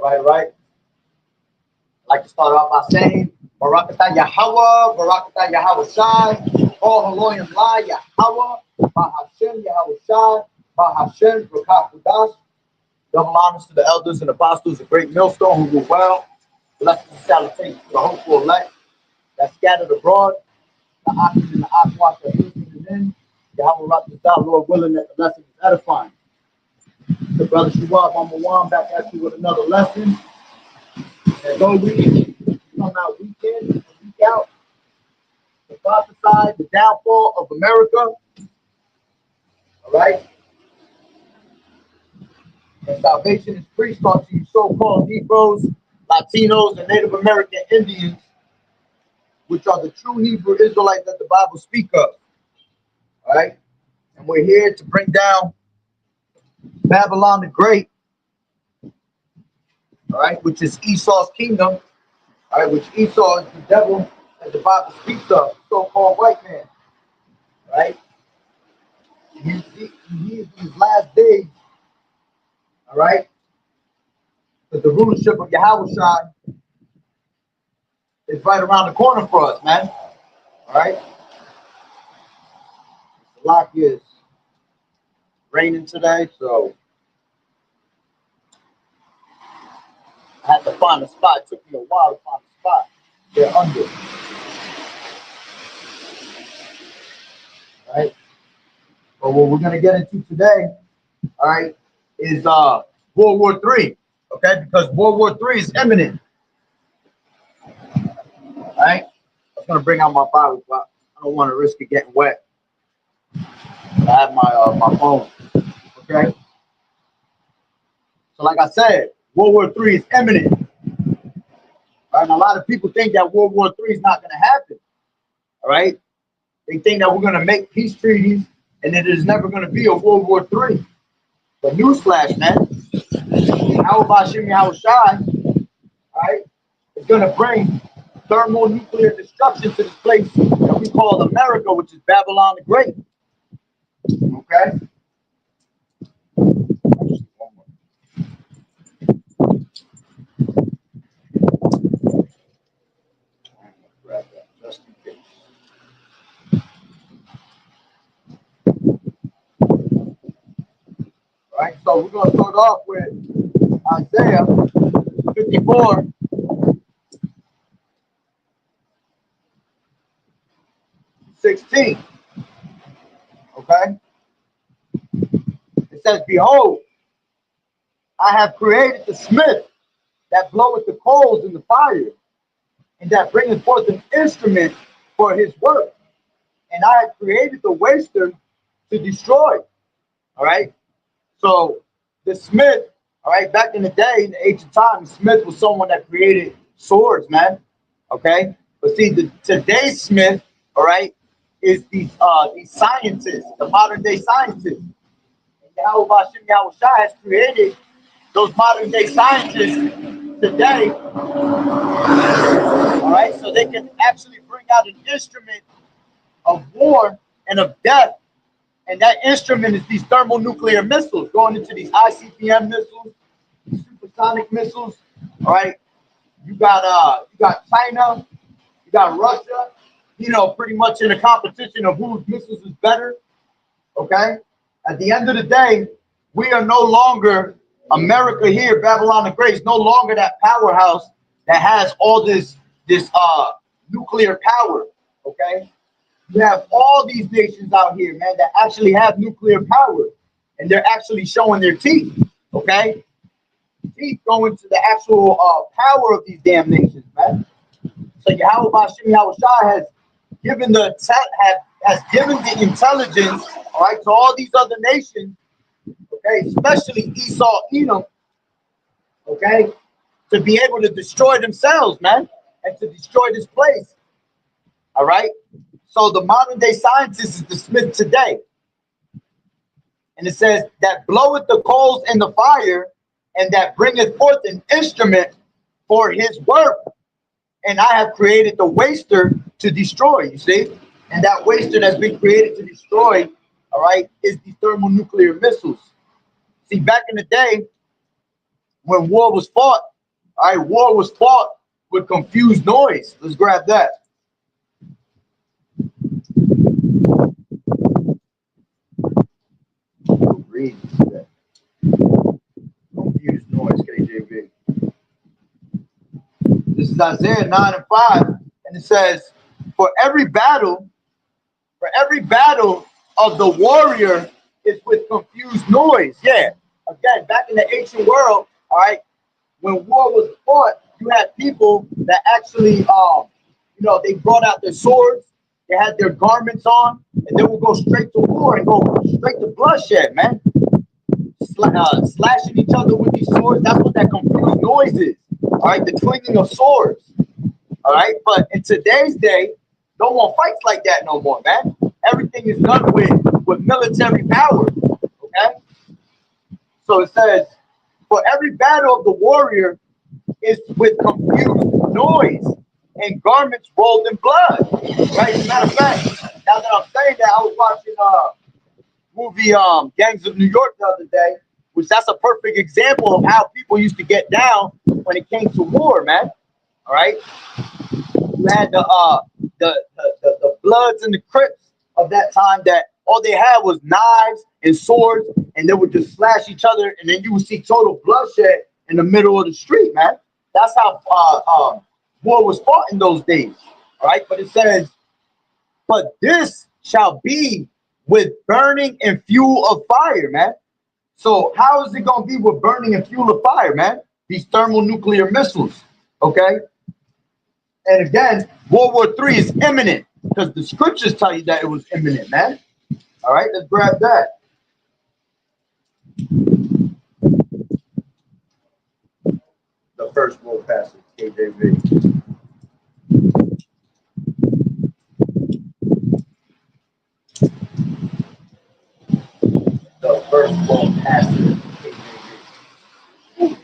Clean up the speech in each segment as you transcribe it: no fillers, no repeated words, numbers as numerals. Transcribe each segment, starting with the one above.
All right. I'd like to start off by saying, Barakatah Yahweh, Barakatah Yahweh Shai, Oh Haloyim La Yahweh, Bahashem Yahweh Shai, Bahashem Rakakudash. Double honors to the elders and apostles, a great millstone who do well. Blessings and salutations to the hopeful elect that scattered abroad, the oxen and the aqua that listening in. Yahweh Rakatah, Lord willing that the lesson is edifying. The brother Shuab, Mama Wan, back at you with another lesson. As always, we come out week in and week out to prophesy the downfall of America. All right? And salvation is preached unto you so-called Negroes, Latinos, and Native American Indians, which are the true Hebrew Israelites that the Bible speaks of. All right? And we're here to bring down Babylon the Great, all right, which is Esau's kingdom, all right, which Esau is the devil that the Bible speaks of, so-called white man, right? He is these last days, all right, that the rulership of Yahushua is right around the corner for us, man, all right? The lock is raining today, so I had to find a spot. It took me a while to find a spot. They're under. Right? But what we're going to get into today, all right, is World War III. Okay? Because World War III is imminent. All right? I was going to bring out my Bible, but I don't want to risk it getting wet. I have my phone. Okay? So like I said, World War III is imminent. Right? And a lot of people think that World War III is not going to happen. All right? They think that we're going to make peace treaties and that there's never going to be a World War III. But newsflash, man. How about Shimmy Shai, right? Is going to bring thermonuclear destruction to this place that we call America, which is Babylon the Great. Okay? Grab that just in case. All right, so we're going to start off with Isaiah 54. 16. Okay? It says, behold, I have created the smith that bloweth the coals in the fire, and that bringeth forth an instrument for his work. And I have created the waster to destroy. All right? So the smith, all right, back in the day, in the ancient times, Smith was someone that created swords, man. Okay? But see, today's smith, all right, is these scientists, the modern day scientists. And Yahweh Shai has created those modern day scientists today, all right, so they can actually bring out an instrument of war and of death. And that instrument is these thermonuclear missiles going into these ICBM missiles, supersonic missiles. All right, you got China, you got Russia, you know, pretty much in a competition of whose missiles is better. Okay, at the end of the day, we are no longer America here. Babylon the Great is no longer that powerhouse that has all this nuclear power. Okay. You have all these nations out here, man, that actually have nuclear power, and they're actually showing their teeth, okay? Teeth going to the actual power of these damn nations, man. So Yahweh Shai has given the intelligence, all right, to all these other nations, okay, especially Esau, Edom, okay, to be able to destroy themselves, man, and to destroy this place, all right? So the modern day scientist is the smith today. And it says that bloweth the coals in the fire and that bringeth forth an instrument for his work. And I have created the waster to destroy, you see? And that waster that's been created to destroy, all right, is these thermonuclear missiles. See, back in the day, when war was fought, All right, war was fought with confused noise. Let's grab that. Read that. Confused noise, KJV. This is Isaiah 9 and 5, and it says, for every battle of the warrior is with confused noise. Yeah. Again, back in the ancient world, all right, when war was fought, you had people that actually, they brought out their swords, they had their garments on, and they would go straight to war and go straight to bloodshed, man. Slashing each other with these swords. That's what that confused noise is. All right, the clanging of swords. All right, but in today's day, no more fights like that no more, man. Everything is done with military power. Okay, so it says, for every battle of the warrior is with confused noise and garments rolled in blood. Right? As a matter of fact, now that I'm saying that, I was watching movie Gangs of New York the other day, which that's a perfect example of how people used to get down when it came to war, man. All right, you had the Bloods and the Crips of that time that all they had was knives and swords, and they would just slash each other, and then you would see total bloodshed in the middle of the street, man. That's how war was fought in those days. All right, but it says, but this shall be with burning and fuel of fire, man. So how is it going to be with burning and fuel of fire, man? These thermonuclear missiles, okay? And again, World War III is imminent because the scriptures tell you that it was imminent, man. All right, let's grab that. The first world passage, KJV. The first world passage, KJV.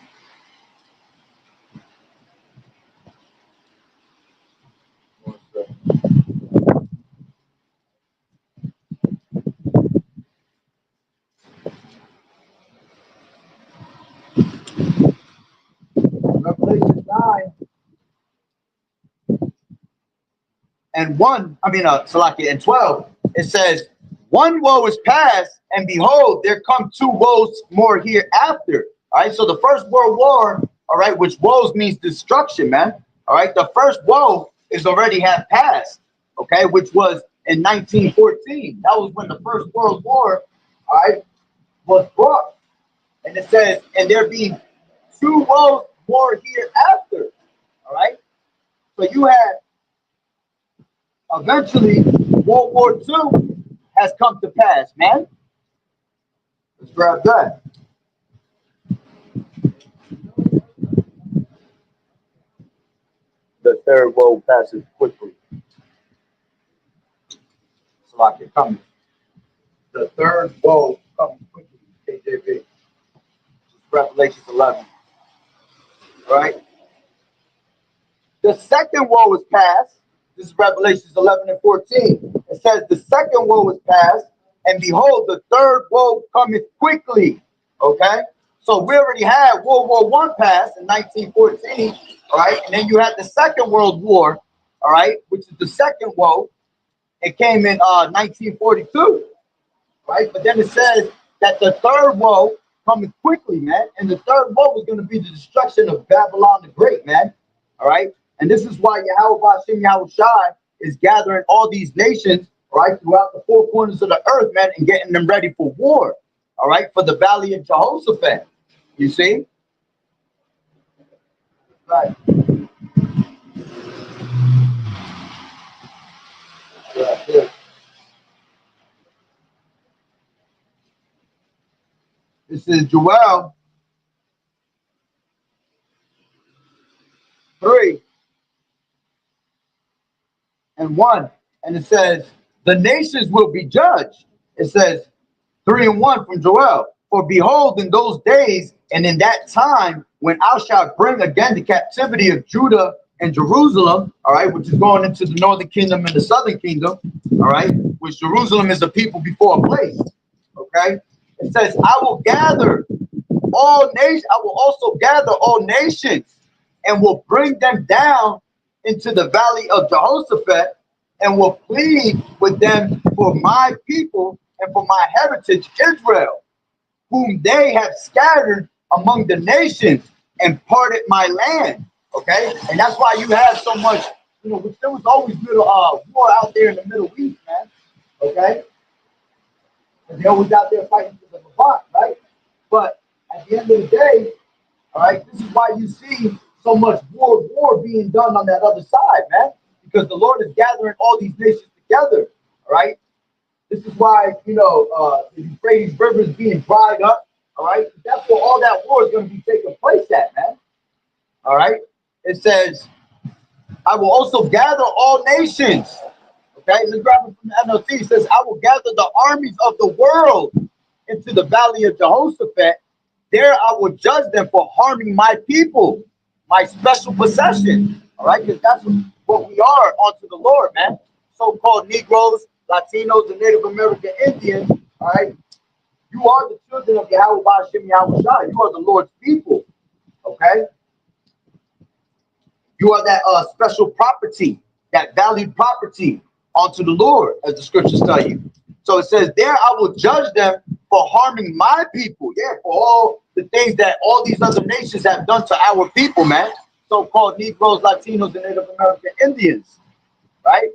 Revelation 9 and 1, Salaki, and 12, it says, one woe is past, and behold, there come two woes more hereafter. All right, so the First World War, all right, which woes means destruction, man. All right, the first woe is already have passed, okay, which was in 1914. That was when the First World War, all right, was brought. And it says, and there be two woes more hereafter. All right, so you had eventually World War II has come to pass, man. Let's grab that. The third woe passes quickly. It's like it coming. The third woe comes quickly. KJV. Revelation 11. All right. The second woe is past. This is Revelations 11 and 14. It says, the second woe is past, and behold, the third woe cometh quickly. Okay? So we already had World War I pass in 1914, all right? And then you had the Second World War, all right, which is the second woe. It came in 1942, right? But then it says that the third woe coming quickly, man. And the third woe is going to be the destruction of Babylon the Great, man. All right? And this is why Yahweh Hashem Yahushai is gathering all these nations, right, throughout the four corners of the earth, man, and getting them ready for war, all right, for the Valley of Jehoshaphat. You see? Right. Yeah. This is Joel 3 and 1. And it says, the nations will be judged. It says 3 and 1 from Joel. For behold, in those days and in that time, when I shall bring again the captivity of Judah and Jerusalem, all right, which is going into the northern kingdom and the southern kingdom, all right, which Jerusalem is the people before a place, okay? It says, I will gather all nations, I will also gather all nations, and will bring them down into the valley of Jehoshaphat, and will plead with them for my people and for my heritage Israel, whom they have scattered among the nations and parted my land. Okay, and that's why you have so much, there was always little war out there in the Middle East, man. Okay, and they're always out there fighting for the Levant, right? But at the end of the day, all right, this is why you see so much war being done on that other side, man, because the Lord is gathering all these nations together. All right, this is why the Euphrates River is being dried up. All right, that's where all that war is going to be taking place at, man. All right, it says, I will also gather all nations. Okay, let's grab it from the NLT. It says, I will gather the armies of the world into the valley of Jehoshaphat. There I will judge them for harming my people, my special possession. All right, because that's what we are unto the Lord, man. So-called Negroes, Latinos, and Native American Indians. All right, you are the children of Yahweh Ba'ashem Yahweh Shai. You are the Lord's people. Okay, you are that special property, that valued property unto the Lord, as the scriptures tell you. So it says, there I will judge them for harming my people. Yeah, for all the things that all these other nations have done to our people, man. So-called Negroes, Latinos, and Native American Indians, right?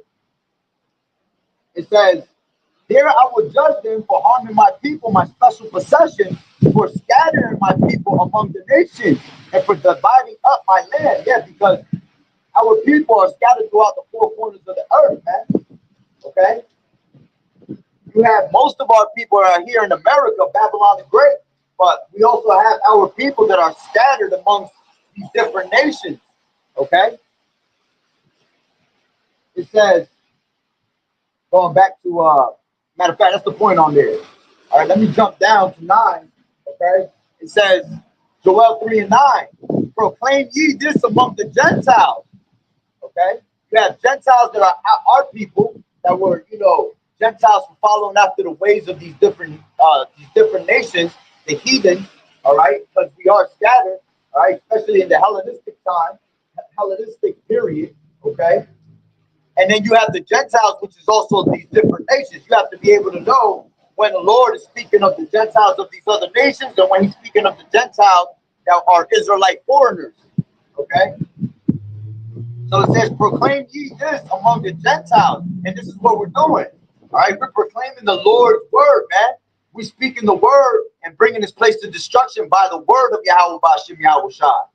It says, there I will judge them for harming my people, my special possession, for scattering my people among the nations, and for dividing up my land. Yeah, because our people are scattered throughout the four corners of the earth, man. Okay? You have most of our people are here in America, Babylon the Great, but we also have our people that are scattered amongst these different nations. Okay? It says, going back to, matter of fact, that's the point on there. All right, let me jump down to 9. Okay? It says, Joel 3 and 9, proclaim ye this among the Gentiles. Okay? You have Gentiles that are our people that were, Gentiles were following after the ways of these different nations, the heathen, all right, because we are scattered, all right, especially in the Hellenistic time, Hellenistic period, okay? And then you have the Gentiles, which is also these different nations. You have to be able to know when the Lord is speaking of the Gentiles of these other nations and when he's speaking of the Gentiles that are Israelite foreigners, okay? So it says, proclaim ye this among the Gentiles. And this is what we're doing. All right, we're proclaiming the Lord's word, man. We're speaking the word and bringing this place to destruction by the word of Yahweh Ba'ashem Yahweh Shai.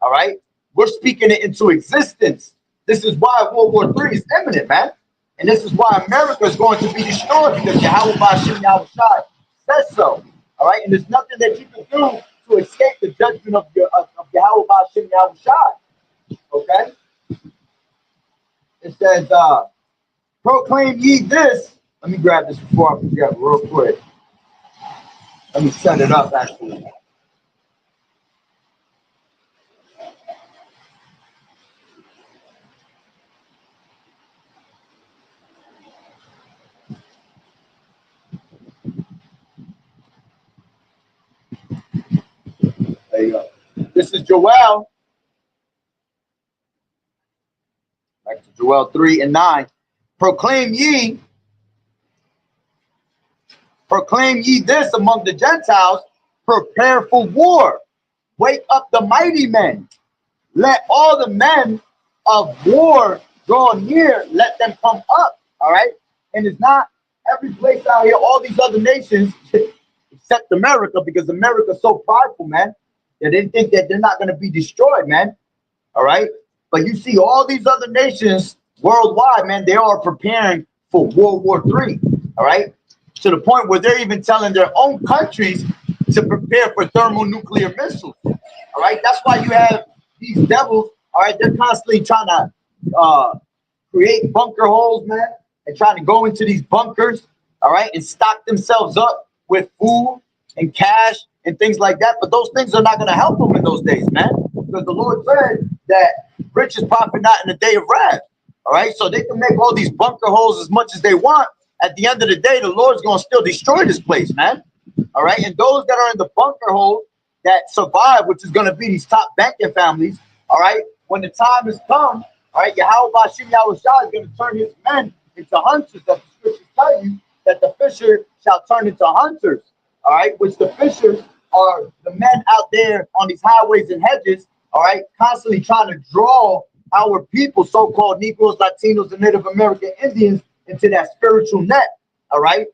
All right, we're speaking it into existence. This is why World War III is imminent, man. And this is why America is going to be destroyed, because Yahweh Ba'ashem Yahweh Shai says so. All right, and there's nothing that you can do to escape the judgment of Yahweh Ba'ashem Yahweh Shai. Okay. It says, proclaim ye this. Let me grab this before I forget real quick. Let me set it up, actually. There you go. This is Joel. Back to Joel 3 and 9. Proclaim ye this among the Gentiles, prepare for war. Wake up the mighty men. Let all the men of war draw near. Let them come up. All right. And it's not every place out here, all these other nations, except America, because America's so prideful, man, that they think that they're not going to be destroyed, man. All right. But you see all these other nations worldwide, man, they are preparing for World War III. All right. To the point where they're even telling their own countries to prepare for thermonuclear missiles. All right. That's why you have these devils. All right. They're constantly trying to create bunker holes, man, and trying to go into these bunkers. All right. And stock themselves up with food and cash and things like that. But those things are not going to help them in those days, man, because the Lord said that riches profit not in the day of wrath. All right. So they can make all these bunker holes as much as they want. At the end of the day, the Lord's going to still destroy this place, man. All right. And those that are in the bunker hole that survive, which is going to be these top banking families, all right, when the time has come, all right, Yahweh Bashim Yahweh Shah is going to turn his men into hunters. That the scriptures tell you that the fisher shall turn into hunters, all right, which the fishers are the men out there on these highways and hedges, all right, constantly trying to draw our people, so-called Negroes, Latinos, and Native American Indians into that spiritual net, all right?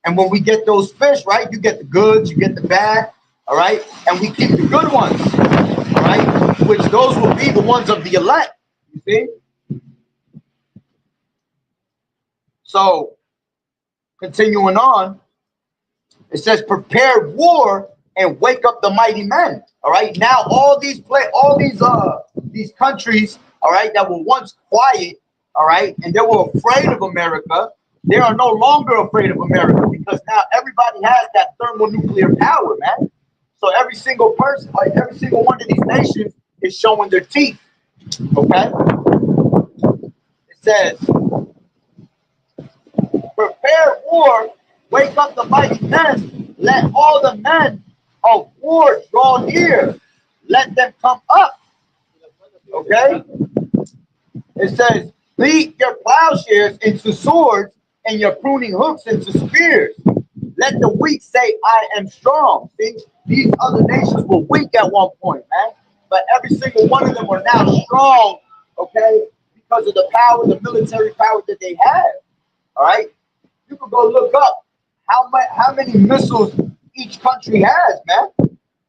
And when we get those fish, right, you get the goods, you get the bad, all right? And we keep the good ones, all right? Which those will be the ones of the elect, you see? So, continuing on, it says, prepare war and wake up the mighty men. All right. Now all these countries, all right, that were once quiet, all right, and they were afraid of America, they are no longer afraid of America because now everybody has that thermonuclear power, man. So every single person, like every single one of these nations is showing their teeth. Okay. It says, prepare war, wake up the mighty men, let all the men of war draw near, let them come up. Okay? It says, beat your plowshares into swords and your pruning hooks into spears. Let the weak say, I am strong. See, these other nations were weak at one point, man. But every single one of them are now strong, okay, because of the power, the military power that they have. All right? You can go look up how many missiles each country has, man.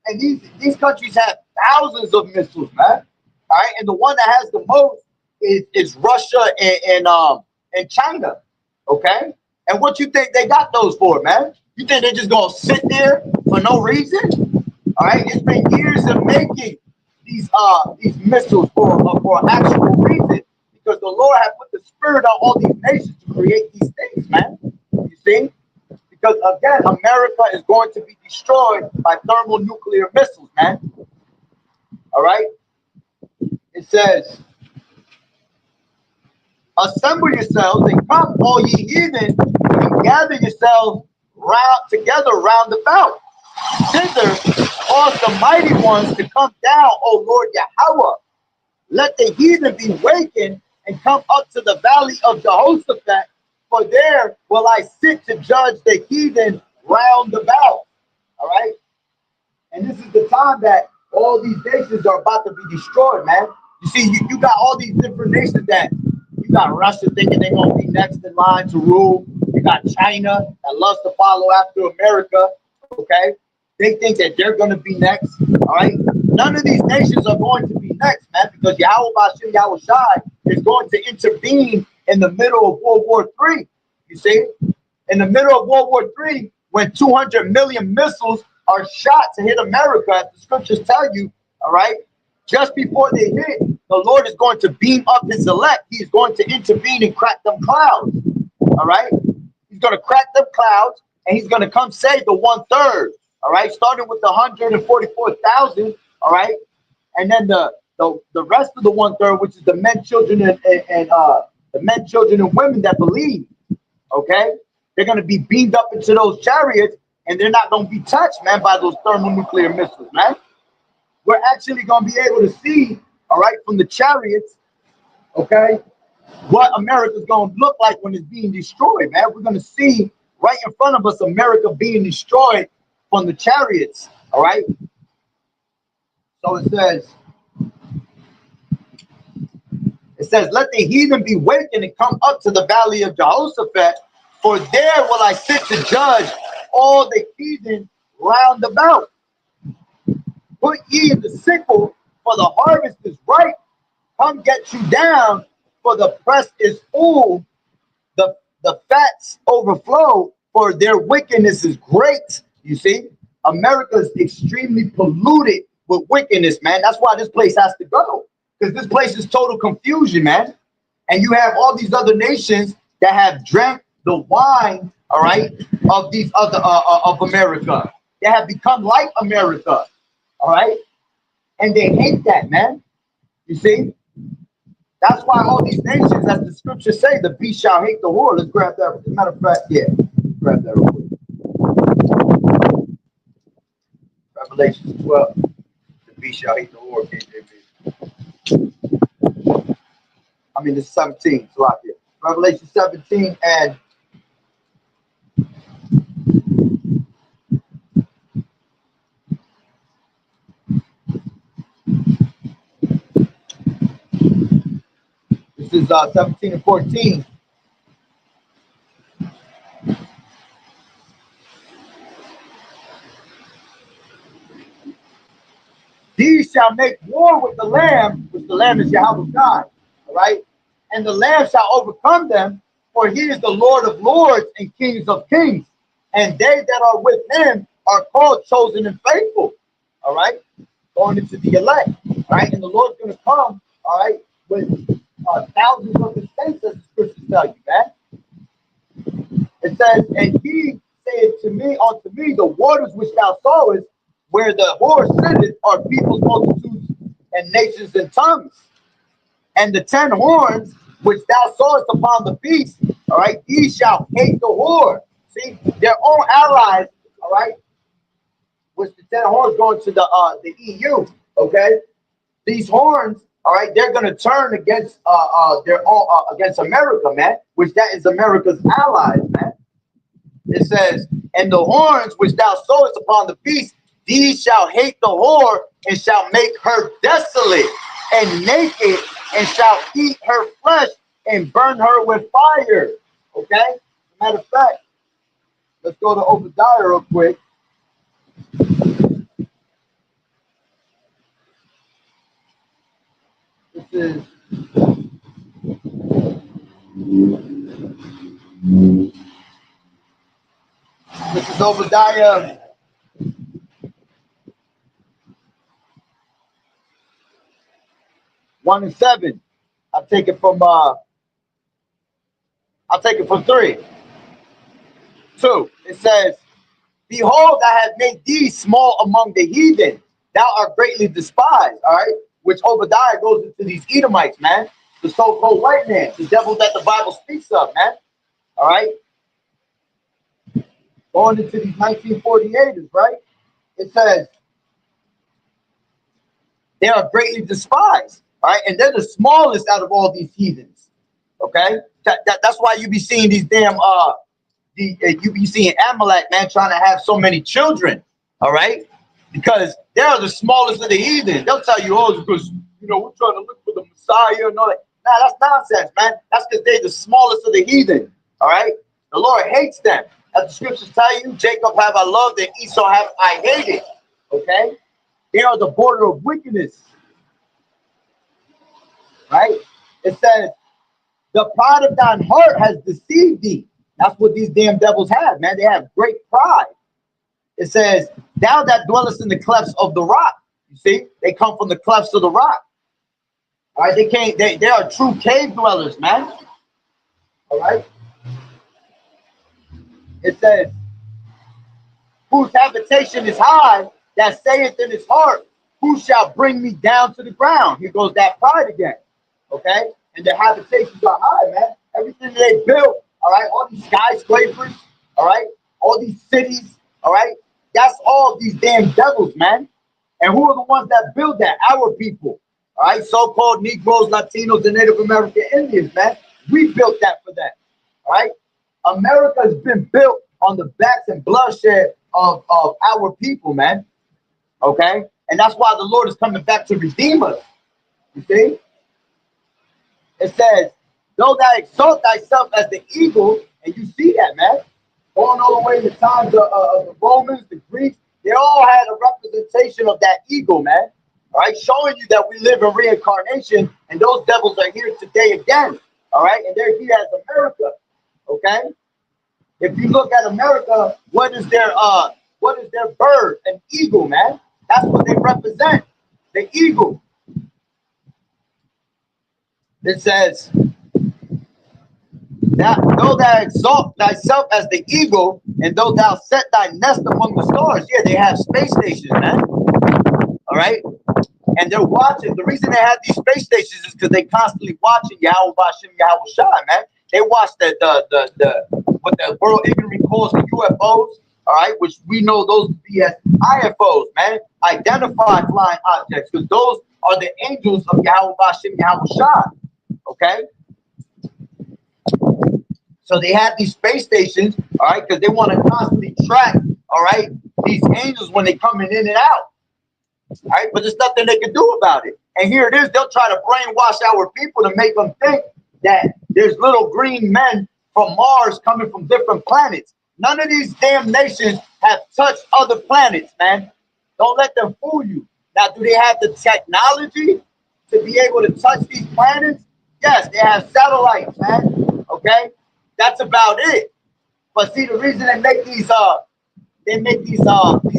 And these countries have thousands of missiles, man. All right, and the one that has the most is Russia and China. Okay, and what you think they got those for, man? You think they're just gonna sit there for no reason? All right, it's been years of making these missiles for an actual reason, because the Lord had put the spirit on all these nations to create these things, man. You see? Because again, America is going to be destroyed by thermonuclear missiles, man. All right? It says, assemble yourselves and come, all ye heathen, and gather yourselves together round about. Thither cause the mighty ones to come down, O Lord Yahweh. Let the heathen be wakened and come up to the valley of Jehoshaphat, for there will I sit to judge the heathen round about. All right? And this is the time that all these nations are about to be destroyed, man. You see, you got all these different nations that you got Russia thinking they're going to be next in line to rule. You got China that loves to follow after America, okay? They think that they're going to be next, all right? None of these nations are going to be next, man, because Yahweh Bashim Yahweh Shai is going to intervene in the middle of World War III. You see? In the middle of World War III, when 200 million missiles are shot to hit America, as the scriptures tell you, all right? Just before they hit, the Lord is going to beam up his elect. He's going to intervene and crack them clouds, all right? He's going to crack them clouds, and he's going to come save the 1/3, all right? Starting with the 144,000, all right? And then the rest of the 1/3, which is the men, children, and the men, children, and women that believe, okay? They're going to be beamed up into those chariots, and they're not going to be touched, man, by those thermonuclear missiles, man. We're actually going to be able to see, all right, from the chariots, okay, what America's going to look like when it's being destroyed, man. We're going to see right in front of us America being destroyed from the chariots, all right? So it says, let the heathen be wakened and come up to the valley of Jehoshaphat, for there will I sit to judge all the heathen round about. Put ye in the sickle, for the harvest is ripe. Come get you down, for the press is full. The fats overflow, for their wickedness is great. You see, America is extremely polluted with wickedness, man. That's why this place has to go, because this place is total confusion, man. And you have all these other nations that have drank the wine, all right, of these other of America. They have become like America, all right, and they hate that, man. You see, that's why all these nations, as the scriptures say, the beast shall hate the whore. Let's grab that. As a matter of fact, yeah, grab that real quick. Revelation 12. The beast shall hate the whore. KJV. I mean, this is 17. It's a lot here. Revelation 17 and this is 17 and 14. These shall make war with the Lamb, which the Lamb is Yahweh God. All right. And the Lamb shall overcome them, for he is the Lord of lords and kings of kings. And they that are with him are called, chosen, and faithful. All right. Going into the elect. All right. And the Lord's going to come, all right, with thousands of his saints, as the scriptures tell you, man. It says, and he said to me, unto me, the waters which thou sawest, where the horse sitteth, are peoples, multitudes, and nations and tongues. And the 10 horns which thou sawest upon the beast, all right, these shall hate the whore. See, their own allies, all right, which the 10 horns going to the EU, okay? These horns, all right, they're going to turn against their own against America, man, which that is America's allies, man. It says, and the horns which thou sawest upon the beast, these shall hate the whore, and shall make her desolate and naked, and shall eat her flesh and burn her with fire. Okay? Matter of fact, let's go to Obadiah real quick. This is Obadiah 1 and 7. I'll take it from 3. 2. It says, behold, I have made thee small among the heathen. Thou art greatly despised. All right. Which Obadiah goes into these Edomites, man. The so-called white man, the devil that the Bible speaks of, man. All right. Going into these 1948s, right? It says, they are greatly despised. All right. And they're the smallest out of all these heathens. Okay. That's why you be seeing these damn, you be seeing Amalek, man, trying to have so many children. All right. Because they are the smallest of the heathen. They'll tell you, oh, because, you know, we're trying to look for the Messiah and all that. Nah, that's nonsense, man. That's because they're the smallest of the heathen. All right. The Lord hates them. As the scriptures tell you, Jacob have I loved and Esau have I hated. Okay. They are the border of wickedness. Right. It says, the pride of thine heart has deceived thee. That's what these damn devils have, man. They have great pride. It says, thou that dwellest in the clefts of the rock. You see, they come from the clefts of the rock. All right, they are true cave dwellers, man. All right. It says, whose habitation is high, that saith in his heart, who shall bring me down to the ground? Here goes that pride again. Okay? And their habitations are high, man. Everything they built, all right, all these skyscrapers, all right, all these cities, all right, that's all these damn devils, man. And who are the ones that build that? Our people, all right, so-called Negroes, Latinos, and Native American Indians, man. We built that for them, all right? America has been built on the backs and bloodshed of our people, man, okay? And that's why the Lord is coming back to redeem us, you see? It says, though thou exalt thyself as the eagle, and you see that, man, going all the way in the times of the Romans, the Greeks, they all had a representation of that eagle, man. All right, showing you that we live in reincarnation, and those devils are here today again. All right, and they're here as America. Okay, if you look at America, what is their bird? An eagle, man. That's what they represent. The eagle. It says, that though thou exalt thyself as the eagle, and though thou set thy nest among the stars. Yeah, they have space stations, man. All right. And they're watching. The reason they have these space stations is because they constantly watching Yahweh Bashem, Yahweh Shai, man. They watch what the world ignorantly calls the UFOs, all right, which we know those to be as IFOs, man, identified flying objects, because those are the angels of Yahweh Bashem Yahweh Shai. Okay? So they have these space stations, all right, because they want to constantly track, all right, these angels when they're coming in and out. All right, but there's nothing they can do about it. And here it is, they'll try to brainwash our people to make them think that there's little green men from Mars coming from different planets. None of these damn nations have touched other planets, man. Don't let them fool you. Now, do they have the technology to be able to touch these planets? Yes, they have satellites, man. Okay, that's about it. But see, the reason they make these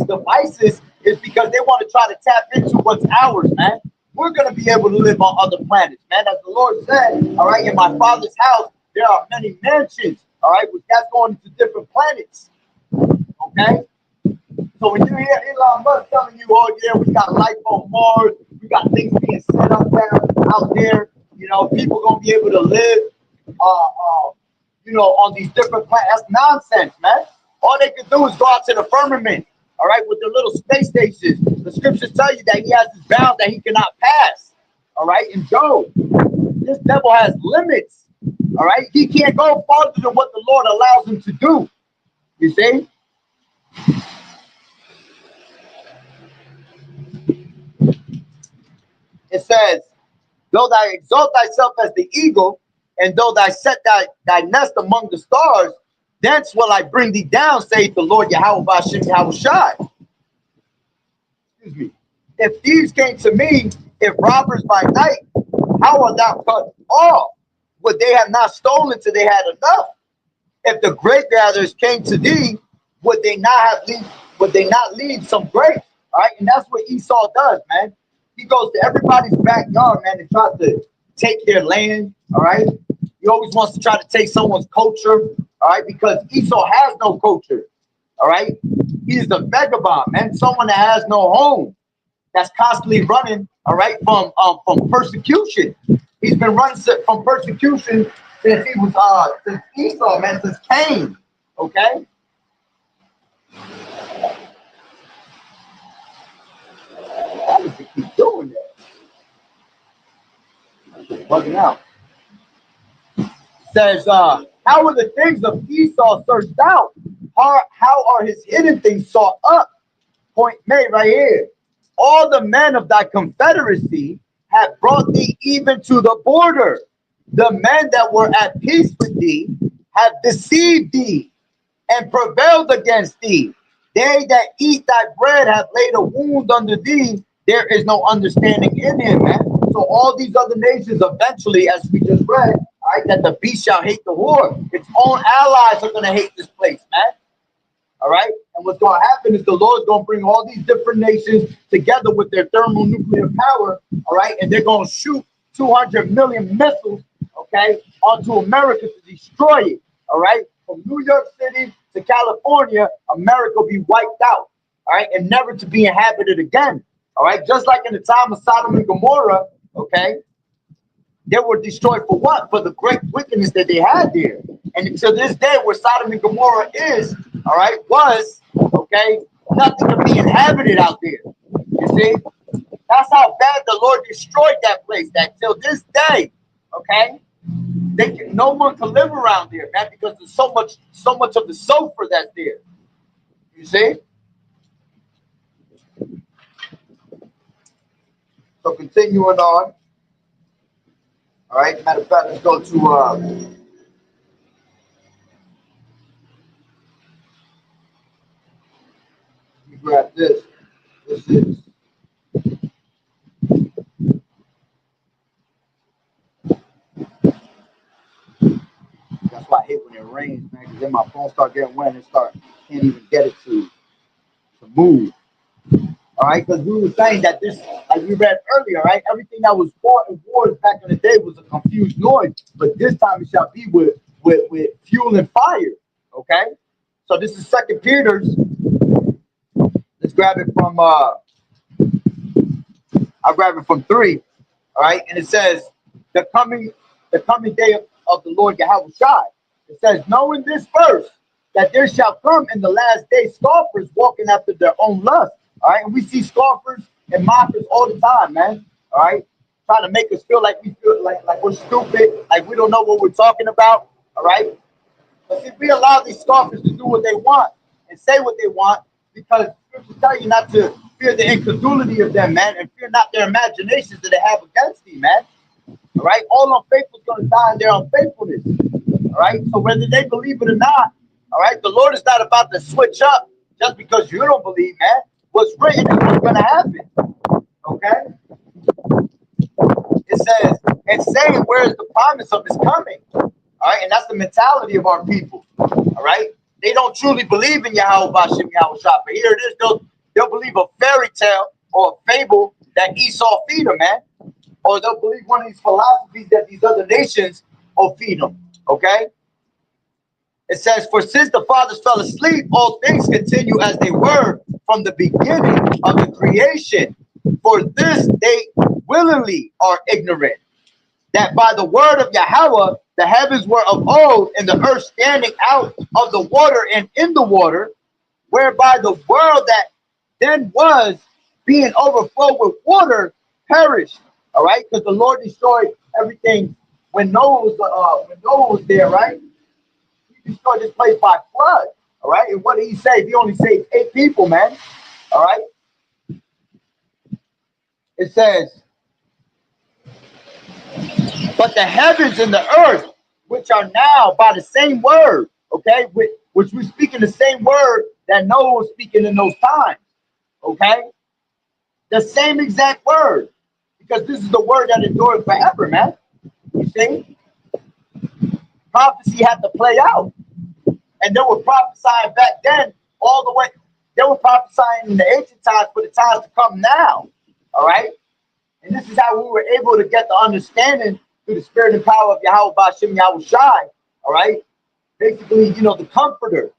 devices is because they want to try to tap into what's ours, man. We're gonna be able to live on other planets, man. As the Lord said, all right, in my Father's house there are many mansions, all right, which that's going to different planets. Okay, so when you hear Elon Musk telling you, oh yeah, we got life on Mars, we got things being set up there out there, you know, people gonna be able to live, you know, on these different planets. That's nonsense, man. All they can do is go out to the firmament, all right, with their little space stations. The scriptures tell you that he has this bound that he cannot pass, all right, and Job. This devil has limits, all right. He can't go farther than what the Lord allows him to do. You see? It says, though thou exalt thyself as the eagle, and though thou set thy nest among the stars, thence will I bring thee down, saith the Lord Yahweh Bashem Yahweh Shai. Excuse me. If thieves came to me, if robbers by night, how art thou cut off? Would they have not stolen till they had enough? If the grape gatherers came to thee, would they not leave some grapes? All right, and that's what Esau does, man. He goes to everybody's backyard, man, and tries to take their land. All right, he always wants to try to take someone's culture. All right, because Esau has no culture. All right, he's the vagabond, man, someone that has no home, that's constantly running. All right, from persecution. He's been running from persecution since he was since Esau, man, since Cain. Okay. Why does he keep doing that? Bugging out. Says, how are the things of Esau searched out? How are his hidden things sought up? Point made right here. All the men of thy confederacy have brought thee even to the border. The men that were at peace with thee have deceived thee and prevailed against thee. They that eat thy bread have laid a wound under thee. There is no understanding in him, man. So all these other nations eventually, as we just read, all right, that the beast shall hate the whore. Its own allies are going to hate this place, man. All right. And what's going to happen is the Lord's going to bring all these different nations together with their thermonuclear power. All right. And they're going to shoot 200 million missiles, okay, onto America to destroy it. All right. From New York City to California, America will be wiped out. All right. And never to be inhabited again. All right. Just like in the time of Sodom and Gomorrah. Okay. They were destroyed for what? For the great wickedness that they had there. And until this day, where Sodom and Gomorrah is, all right, was, okay, nothing to be inhabited out there. You see? That's how bad the Lord destroyed that place. That till this day, okay, no one can live around there, man, because there's so much of the sulfur that's there. You see? So continuing on. All right, matter of fact, let's go to let me grab this. This is that's why I hate when it rains, man, because then my phone start getting wet and can't even get it to move. All right, because we were saying that this, like we read earlier, right? Everything that was fought in wars back in the day was a confused noise, but this time it shall be with fuel and fire. Okay, so this is 2 Peter's. Let's grab it from I'll grab it from 3. All right, and it says the coming day of the Lord Yahweh Shai. It says, knowing this first, that there shall come in the last day scoffers walking after their own lust. All right, and we see scoffers and mockers all the time, man. All right, trying to make us feel like like we're stupid, like we don't know what we're talking about. All right, but if we allow these scoffers to do what they want and say what they want, because scriptures tell you not to fear the incredulity of them, man, and fear not their imaginations that they have against thee, man. All right, all unfaithful is going to die in their unfaithfulness. All right, so whether they believe it or not, all right, the Lord is not about to switch up just because you don't believe, man. What's written is what's going to happen. Okay, it says, and saying, where is the promise of his coming? All right, and that's the mentality of our people. All right, they don't truly believe in Yahweh Bashim Yahweh Shah. But here it is, they'll believe a fairy tale or a fable that Esau feed them, man. Or they'll believe one of these philosophies that these other nations will feed them. Okay? It says, for since the fathers fell asleep, all things continue as they were from the beginning of the creation. For this they willingly are ignorant, that by the word of Yahweh the heavens were of old, and the earth standing out of the water and in the water, whereby the world that then was, being overflowed with water, perished. All right, because the Lord destroyed everything when Noah was there, right? He destroyed this place by flood. All right, and what did he save? He only saved 8 people, man. All right, it says, but the heavens and the earth, which are now by the same word, okay, which we speak in the same word that Noah was speaking in those times, okay, the same exact word, because this is the word that endures forever, man. You see, prophecy had to play out, and they were prophesying back then all the way. They were prophesying in the ancient times for the times to come now. All right, and this is how we were able to get the understanding through the spirit and power of Yahweh Bashim Yahweh Shai. All right, basically, the comforter.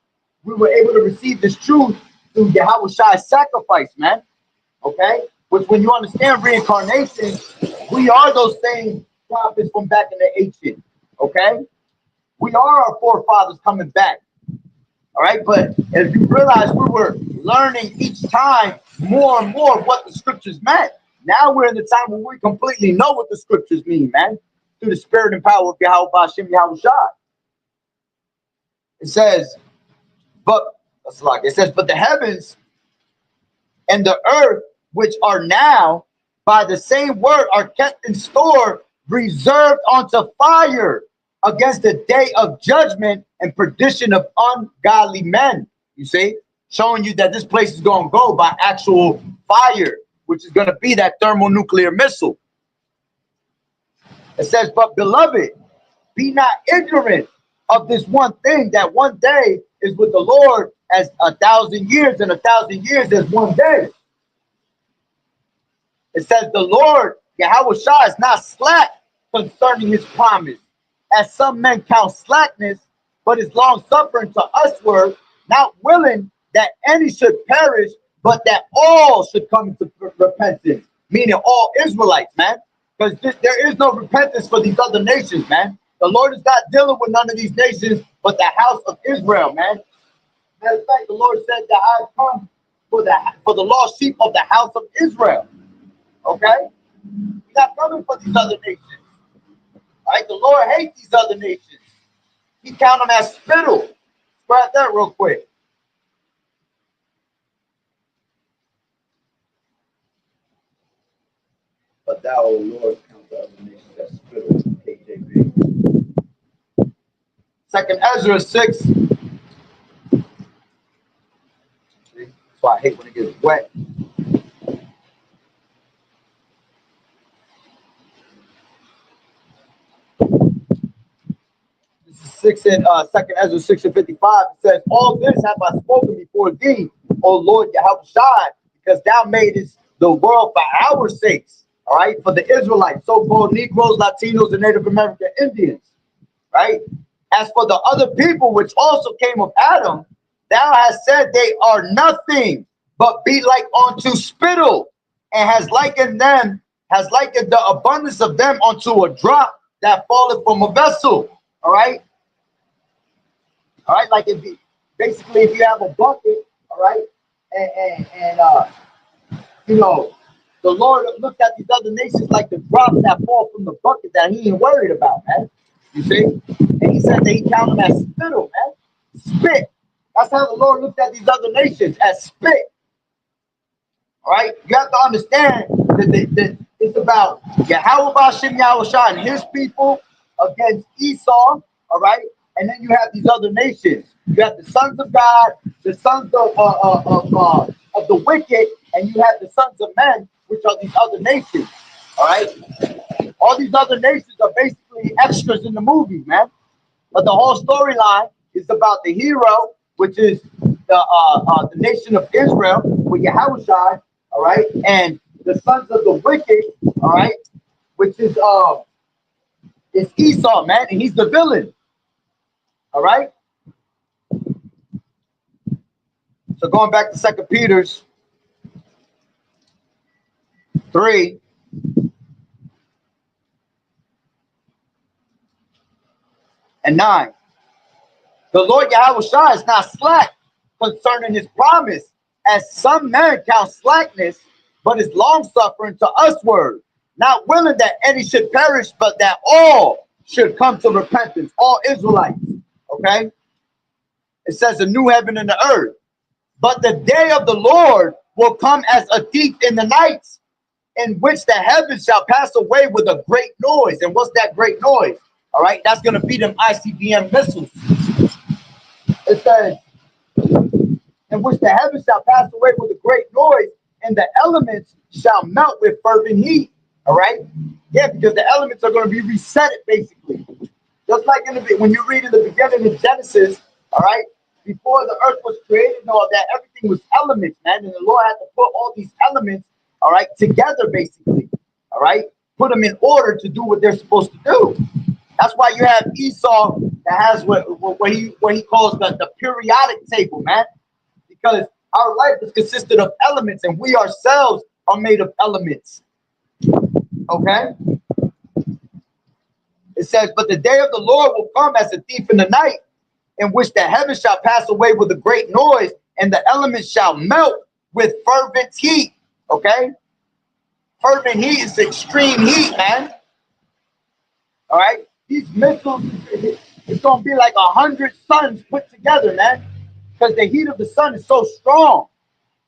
We were able to receive this truth through Yahweh Shai's sacrifice, man. Okay, which when you understand reincarnation, we are those same prophets from back in the ancient. Okay, we are our forefathers coming back. All right, but if you realize we were learning each time more and more what the scriptures meant. Now we're in the time when we completely know what the scriptures mean, man, through the spirit and power of Yahweh Bashim Yahweh Shai. It says, but the heavens and the earth, which are now by the same word, are kept in store, reserved unto fire against the day of judgment and perdition of ungodly men. You see, showing you that this place is going to go by actual fire, which is going to be that thermonuclear missile. It says, but beloved, be not ignorant of this one thing, that one day is with the Lord as 1,000 years, and 1,000 years as one day. It says the Lord, Yahweh Shah, is not slack concerning his promise, as some men count slackness, but is long suffering to usward, not willing that any should perish, but that all should come into repentance. Meaning all Israelites, man. Because there is no repentance for these other nations, man. The Lord is not dealing with none of these nations, but the house of Israel, man. Matter of fact, the Lord said that I come for the lost sheep of the house of Israel. Okay? He's not coming for these other nations. All right? The Lord hates these other nations. He count them as spittle. Spread that real quick. But thou, O Lord, count the other nations as spittle. KJV. Second Ezra 6. That's why I hate when it gets wet. This is 2nd Ezra 6 and 55. It says, all this have I spoken before thee, O Lord Yahweh Shai, because thou madest the world for our sakes. All right, for the Israelites, so-called Negroes, Latinos, and Native American Indians. Right? As for the other people which also came of Adam, thou hast said they are nothing, but be like unto spittle, and has likened the abundance of them unto a drop that falleth from a vessel. All right. All right. Like if you have a bucket, all right, and you know, The Lord looked at these other nations like the drops that fall from the bucket that he ain't worried about, man. You see? And he said that he counted them as spittle, man. Spit. That's how the Lord looked at these other nations, as spit. All right? You have to understand that it's about Yahweh Bashem Yahushua and his people against Esau, all right? And then you have these other nations. You have the sons of God, the sons of the wicked, and you have the sons of men, which are these other nations, all right? All these other nations are basically extras in the movie, man. But the whole storyline is about the hero, which is the nation of Israel, with Yahushua, all right, and the sons of the wicked, all right, which is Esau, man, and he's the villain, all right. So going back to 2 Peter's 3. And 9. The Lord Yahushua is not slack concerning his promise, as some men count slackness, but is long suffering to usward, not willing that any should perish, but that all should come to repentance, all Israelites. Okay? It says the new heaven and the earth. But the day of the Lord will come as a thief in the night, in which the heavens shall pass away with a great noise. And what's that great noise? All right, that's going to be them ICBM missiles. It says, in which the heavens shall pass away with a great noise, and the elements shall melt with fervent heat. All right? Yeah, because the elements are going to be reset, basically. Just like when you read in the beginning of Genesis, all right, before the earth was created and all that, everything was elements, man. And the Lord had to put all these elements, all right, together, basically. All right? Put them in order to do what they're supposed to do. That's why you have Esau that has what he calls the periodic table, man. Because our life is consisted of elements, and we ourselves are made of elements. Okay? It says, but the day of the Lord will come as a thief in the night, in which the heavens shall pass away with a great noise, and the elements shall melt with fervent heat. Okay? Fervent heat is extreme heat, man. All right? These missiles, it's going to be like 100 suns put together, man. Because the heat of the sun is so strong.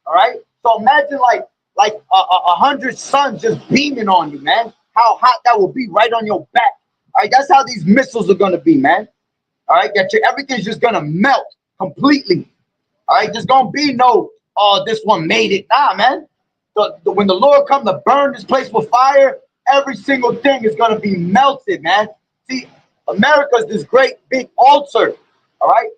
All right? So imagine like 100 suns just beaming on you, man. How hot that will be right on your back. All right? That's how these missiles are going to be, man. All right? Everything's just going to melt completely. All right? There's going to be no, oh, this one made it. Nah, man. When the Lord comes to burn this place with fire, every single thing is going to be melted, man. See, America's this great big altar, all right?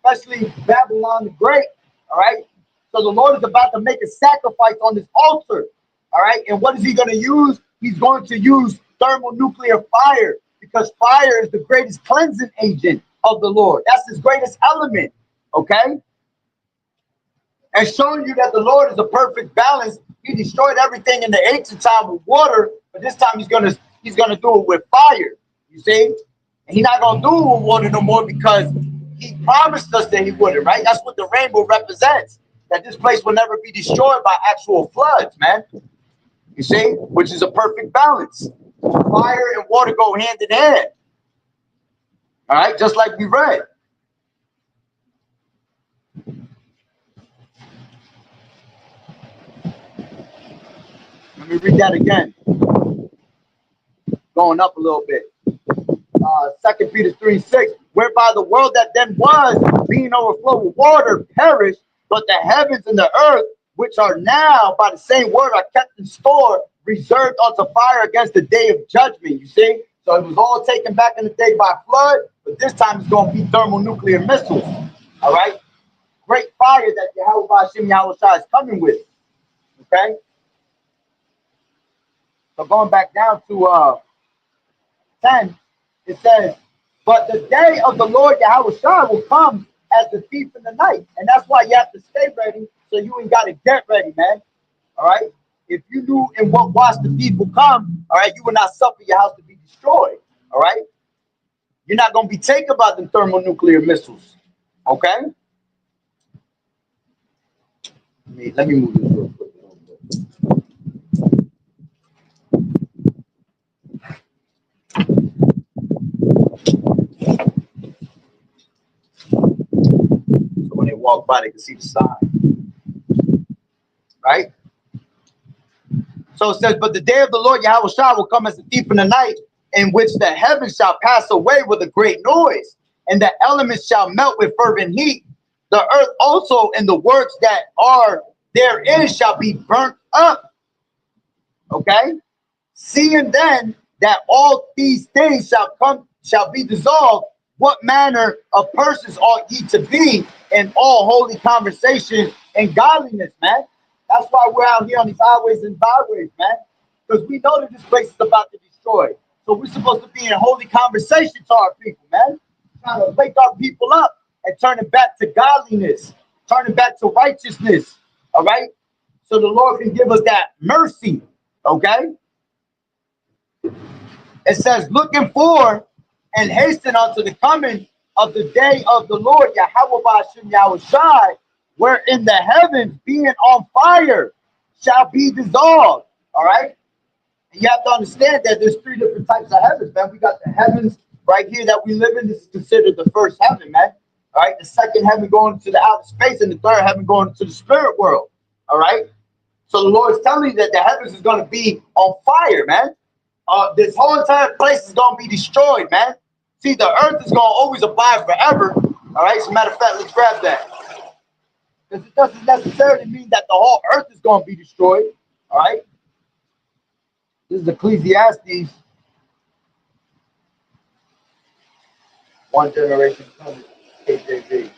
Especially Babylon the Great, all right? So the Lord is about to make a sacrifice on this altar, all right? And what is he going to use? He's going to use thermonuclear fire, because fire is the greatest cleansing agent of the Lord. That's his greatest element, okay? And showing you that the Lord is a perfect balance. He destroyed everything in the ancient time with water, but this time he's gonna do it with fire. You see? And he's not gonna do it with water no more, because he promised us that he wouldn't, right? That's what the rainbow represents. That this place will never be destroyed by actual floods, man. You see? Which is a perfect balance. Fire and water go hand in hand. All right, just like we read. Let me read that again. Going up a little bit. 2 Peter 3:6, whereby the world that then was, being overflowed with water, perished, but the heavens and the earth, which are now by the same word, are kept in store, reserved unto fire against the day of judgment. You see? So it was all taken back in the day by flood, but this time it's going to be thermonuclear missiles. All right? Great fire that Yahweh Bashem Yahushua is coming with. Okay? So going back down to 10, it says, but the day of the Lord Yahushua will come as a thief in the night. And that's why you have to stay ready, so you ain't got to get ready, man. All right? If you knew in what watch the thief will come, all right, you will not suffer your house to be destroyed. All right? You're not going to be taken by the thermonuclear missiles. Okay? Let me move this real quick. walk by, they can see the sign. Right? So it says, but the day of the Lord Yahweh Shah will come as a thief in the night, in which the heavens shall pass away with a great noise, and the elements shall melt with fervent heat. The earth also and the works that are therein shall be burnt up. Okay? Seeing then that all these things shall be dissolved, what manner of persons ought ye to be in all holy conversation and godliness, man? That's why we're out here on these highways and byways, man. Because we know that this place is about to destroy. So we're supposed to be in holy conversation to our people, man. Trying to wake our people up and turn it back to godliness, turn it back to righteousness. All right? So the Lord can give us that mercy. Okay? It says, looking for and hasten unto the coming of the day of the Lord, Yahweh Ba'ashem Yahweh Shai, wherein the heavens being on fire shall be dissolved. All right? And you have to understand that there's three different types of heavens, man. We got the heavens right here that we live in. This is considered the first heaven, man. All right? The second heaven going to the outer space, and the third heaven going to the spirit world. All right? So the Lord is telling you that the heavens is going to be on fire, man. This whole entire place is going to be destroyed, man. See, the earth is going to always abide forever. All right? As a matter of fact, let's grab that. Because it doesn't necessarily mean that the whole earth is going to be destroyed. All right? This is Ecclesiastes. One generation coming, KJV.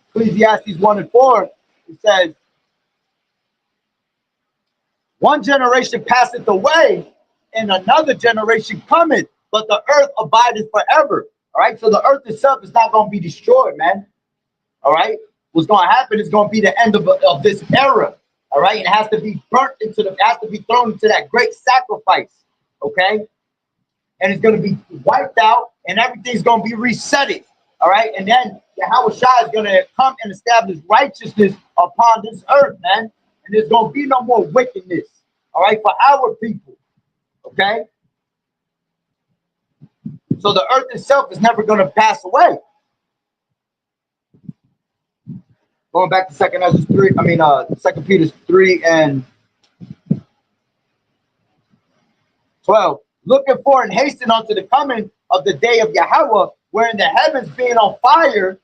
Ecclesiastes 1 and 4, it says, one generation passeth away, and another generation cometh, but the earth abideth forever. All right, so the earth itself is not going to be destroyed, man. All right, what's going to happen is going to be the end of this era. All right, it has to be burnt into it has to be thrown into that great sacrifice. Okay, and it's going to be wiped out, and everything's going to be resetted. All right, and then Yahweh Shai is going to come and establish righteousness upon this earth, man. And there's going to be no more wickedness, all right, for our people, okay? So the earth itself is never going to pass away. Going back to 2 Peter 3 and 12. Looking for and hasten unto the coming of the day of Yahweh, wherein the heavens being on fire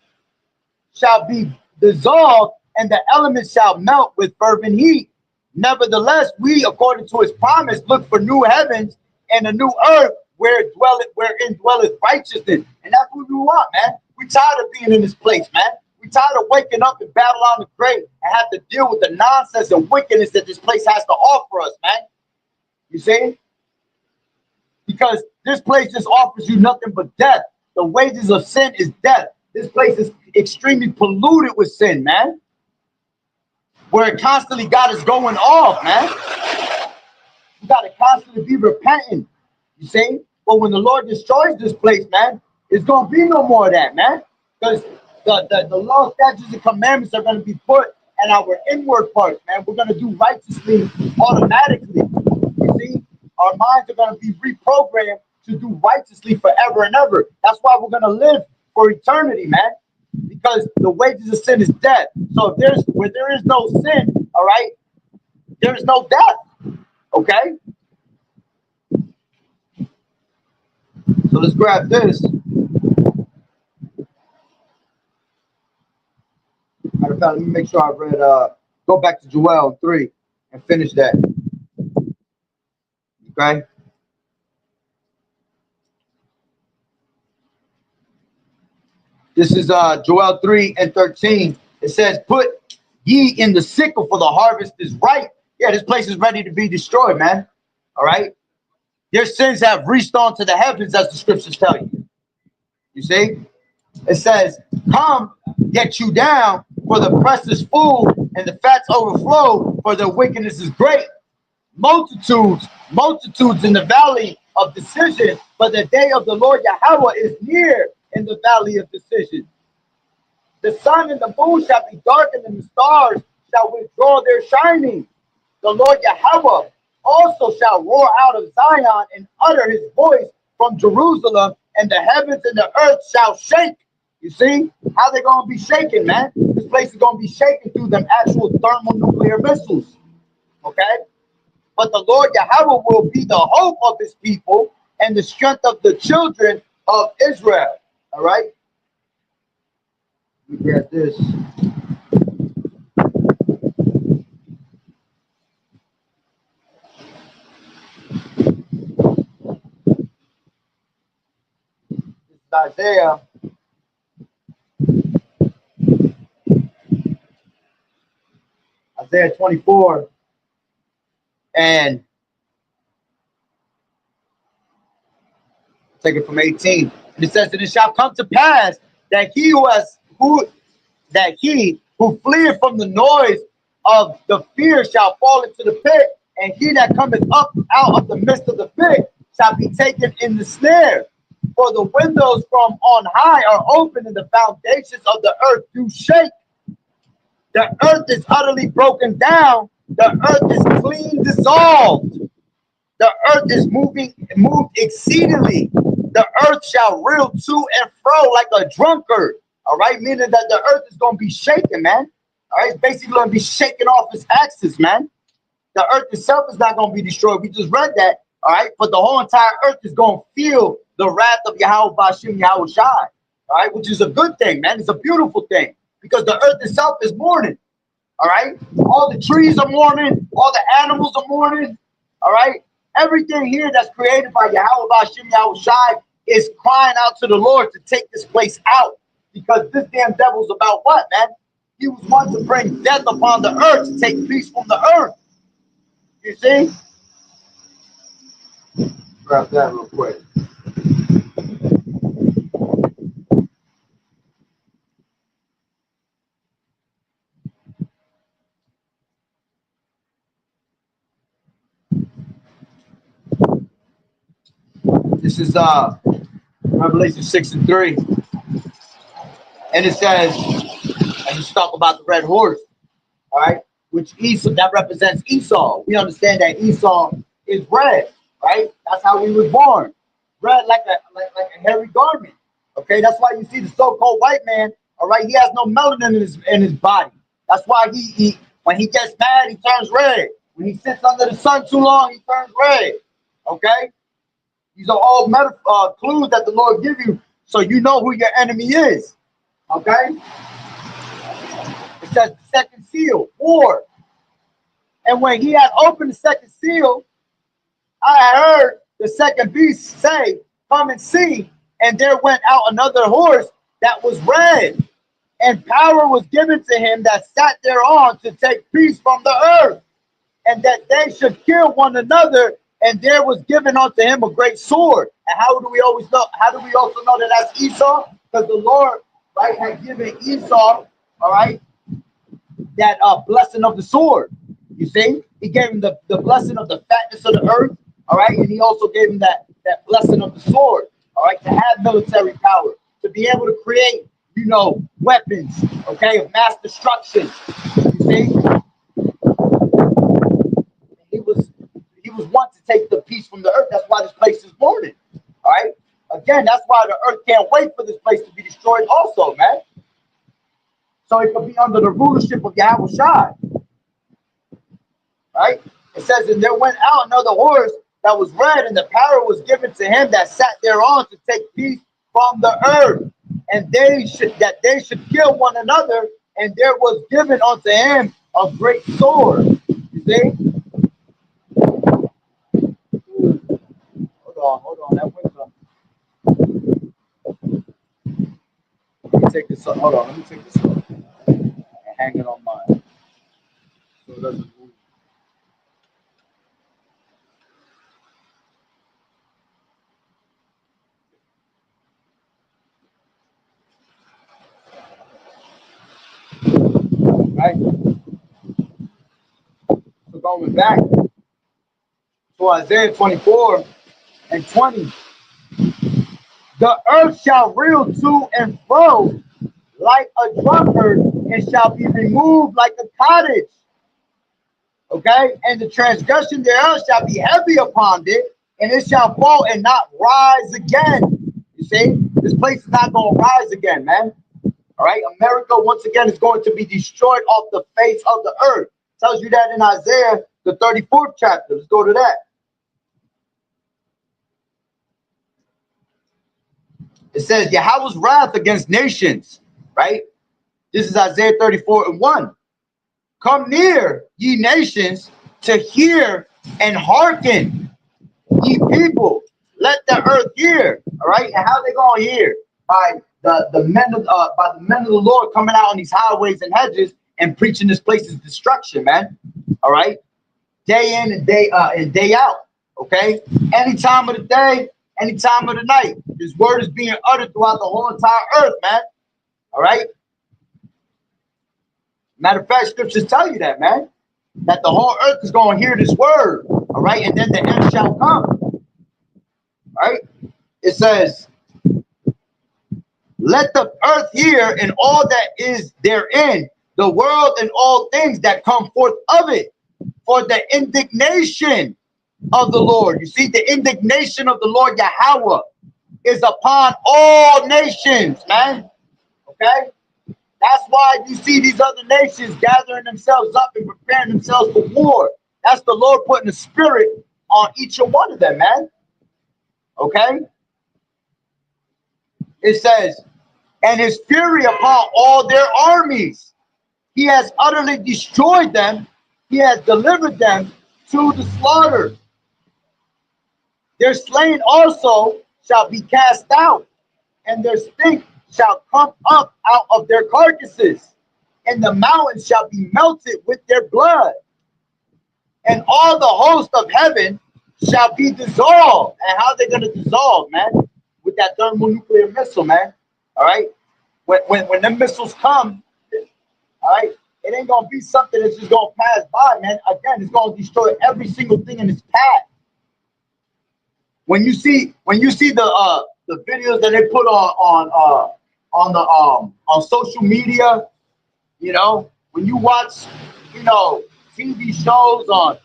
shall be dissolved, and the elements shall melt with fervent heat. Nevertheless, we, according to his promise, look for new heavens and a new earth wherein dwelleth righteousness. And that's what we want, man. We tired of being in this place, man. We tired of waking up and battle on the grave and have to deal with the nonsense and wickedness that this place has to offer us, man. You see? Because this place just offers you nothing but death. The wages of sin is death. This place is extremely polluted with sin, man. Where it constantly got us going off, man. You got to constantly be repenting, you see? But when the Lord destroys this place, man, it's going to be no more of that, man. Because the law, statutes, and commandments are going to be put in our inward parts, man. We're going to do righteously automatically, you see? Our minds are going to be reprogrammed to do righteously forever and ever. That's why we're going to live for eternity, man. Because the wages of sin is death. So where there is no sin, all right, there is no death. Okay? So let's grab this. Matter of fact, let me make sure I read go back to Joel 3 and finish that. Okay? This is Joel 3 and 13. It says, put ye in the sickle, for the harvest is ripe. Yeah, this place is ready to be destroyed, man. All right? Their sins have reached on to the heavens, as the scriptures tell you. You see? It says, come, get you down, for the press is full, and the fats overflow, for their wickedness is great. Multitudes in the valley of decision, but the day of the Lord Yahweh is near in the valley of decision. The sun and the moon shall be darkened, and the stars shall withdraw their shining. The Lord Yahweh also shall roar out of Zion and utter his voice from Jerusalem, and the heavens and the earth shall shake. You see how they're going to be shaken, man? This place is going to be shaken through them actual thermonuclear missiles. Okay? But the Lord Yahweh will be the hope of his people and the strength of the children of Israel. All right? Let me get this. This is Isaiah 24. And take it from 18. And it says, and it shall come to pass that he who fleeth from the noise of the fear shall fall into the pit, and he that cometh up out of the midst of the pit shall be taken in the snare. For the windows from on high are open, and the foundations of the earth do shake. The earth is utterly broken down. The earth is clean dissolved. The earth is moved exceedingly. The earth shall reel to and fro like a drunkard. All right, meaning that the earth is going to be shaken, man. All right, it's basically going to be shaken off its axis, man. The earth itself is not going to be destroyed. We just read that, all right? But the whole entire earth is going to feel the wrath of Yahweh Bashim Yahweh Shai, all right? Which is a good thing, man. It's a beautiful thing because the earth itself is mourning, all right? All the trees are mourning. All the animals are mourning, all right? Everything here that's created by Yahweh Bashim Yahweh Shai is crying out to the Lord to take this place out because this damn devil's about what, man? He was one to bring death upon the earth, to take peace from the earth. You see? Grab that real quick. This is Revelation 6:3. And it says, and let's talk about the red horse, all right? Which Esau, that represents Esau. We understand that Esau is red, right? That's how he was born. Red like a hairy garment. Okay, that's why you see the so-called white man, all right, he has no melanin in his body. That's why he when he gets mad, he turns red. When he sits under the sun too long, he turns red. Okay? These are all clues that the Lord give you so you know who your enemy is. Okay? It says the second seal, war. And when he had opened the second seal, I heard the second beast say, come and see. And there went out another horse that was red. And power was given to him that sat thereon to take peace from the earth. And that they should kill one another. And there was given unto him a great sword. And how do we always know? How do we also know that that's Esau? Because the Lord, right, had given Esau, all right, that blessing of the sword. You see, he gave him the blessing of the fatness of the earth, all right, and he also gave him that blessing of the sword, all right, to have military power, to be able to create, you know, weapons, okay, of mass destruction. You see, he was one to take the peace from the earth. That's why this place is mourning. All right. Again, that's why the earth can't wait for this place to be destroyed. Also, man. So it could be under the rulership of Yahweh Shai. Right. It says, and there went out another horse that was red, and the power was given to him that sat thereon to take peace from the earth, and they should kill one another, and there was given unto him a great sword. You see. Hold on, that window. Let me take this up. Hold on, let me take this up and hang it on mine so it doesn't move. Right? So going back to Isaiah 24 and 20. The earth shall reel to and fro like a drunkard, and shall be removed like a cottage. Okay, and the transgression thereof shall be heavy upon it, and it shall fall and not rise again. You You see, this place is not going to rise again, man. All right, America once again is going to be destroyed off the face of the earth. It tells you that in Isaiah, the 34th chapter. Let's go to that. It says Yahweh's wrath against nations, right? This is Isaiah 34:1. Come near, ye nations, to hear and hearken, ye people. Let the earth hear. All right, and how they gonna hear? By the men of the Lord coming out on these highways and hedges and preaching this place's destruction, man. All right, day in and day out. Okay, any time of the day, any time of the night, this word is being uttered throughout the whole entire earth, man. All right. Matter of fact, scriptures tell you that, man, that the whole earth is going to hear this word. All right, and then the end shall come. All right. It says, let the earth hear and all that is therein, the world and all things that come forth of it, for the indignation of the Lord. You see, the indignation of the Lord Yahweh is upon all nations, man. Okay? That's why you see these other nations gathering themselves up and preparing themselves for war. That's the Lord putting the spirit on each and one of them, man. Okay? It says, and his fury upon all their armies. He has utterly destroyed them. He has delivered them to the slaughter. Their slain also shall be cast out, and their stink shall come up out of their carcasses, and the mountains shall be melted with their blood, and all the host of heaven shall be dissolved. And how they going to dissolve, man? With that thermonuclear missile, man. All right. When them missiles come, all right, it ain't gonna be something that's just gonna pass by, man. Again, it's gonna destroy every single thing in its path. When you see the videos that they put on social media, you know, when you watch, you know, TV shows on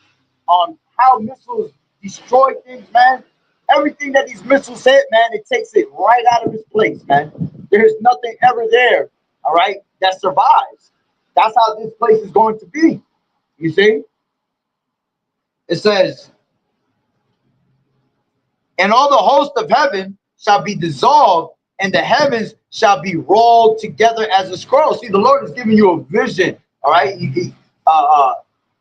how missiles destroy things, man. Everything that these missiles hit, man, it takes it right out of its place, man. There's nothing ever there, all right, that survives. That's how this place is going to be. You see? It says, and all the host of heaven shall be dissolved, and the heavens shall be rolled together as a scroll. See, the Lord is giving you a vision, all right?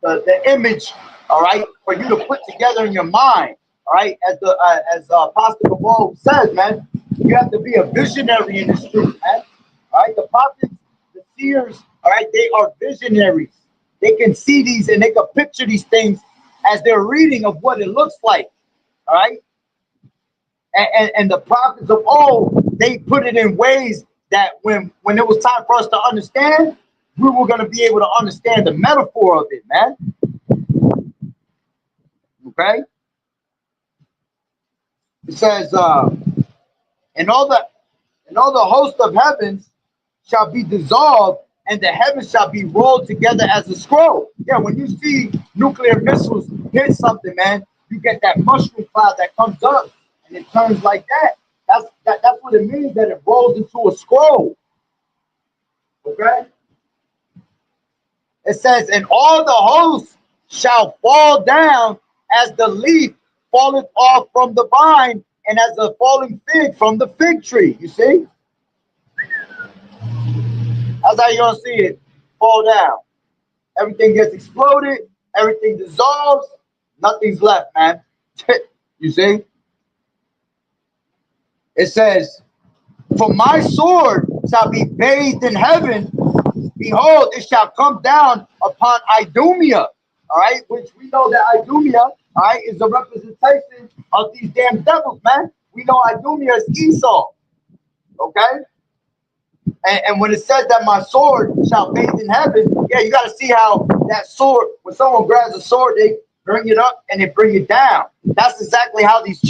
The image, all right, for you to put together in your mind, all right? As Apostle Cabal says, man, you have to be a visionary in this truth, man. All right, the prophets, the seers, all right, they are visionaries. They can see these and they can picture these things as they're reading of what it looks like, all right? And the prophets of old, they put it in ways that when it was time for us to understand, we were going to be able to understand the metaphor of it, man. Okay? It says, and all the host of heavens shall be dissolved, and the heavens shall be rolled together as a scroll. Yeah, when you see nuclear missiles hit something, man, you get that mushroom cloud that comes up and it turns like that. That's what it means, that it rolls into a scroll. Okay? It says, and all the hosts shall fall down as the leaf falleth off from the vine, and as a falling fig from the fig tree. You see? That's how you're going to see it fall down. Everything gets exploded. Everything dissolves. Nothing's left, man. You see? It says, for my sword shall be bathed in heaven. Behold, it shall come down upon Idumea. All right? Which we know that Idumea, all right, is a representation of these damn devils, man. We know Idumea is Esau. Okay? And when it says that my sword shall bathe in heaven, yeah, you got to see how that sword, when someone grabs a sword, they bring it up and they bring it down. That's exactly how these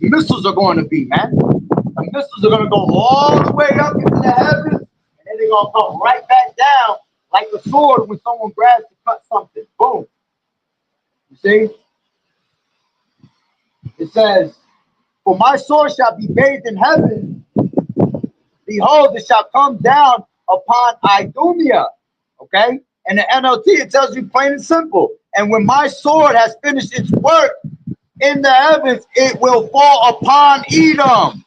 missiles are going to be, man. The missiles are going to go all the way up into the heavens, and then they're going to come right back down like a sword when someone grabs to cut something. Boom. You see? It says, For my sword shall be bathed in heaven. Behold, it shall come down upon Idumea. Okay? And the NLT, it tells you plain and simple. And when my sword has finished its work in the heavens, it will fall upon Edom,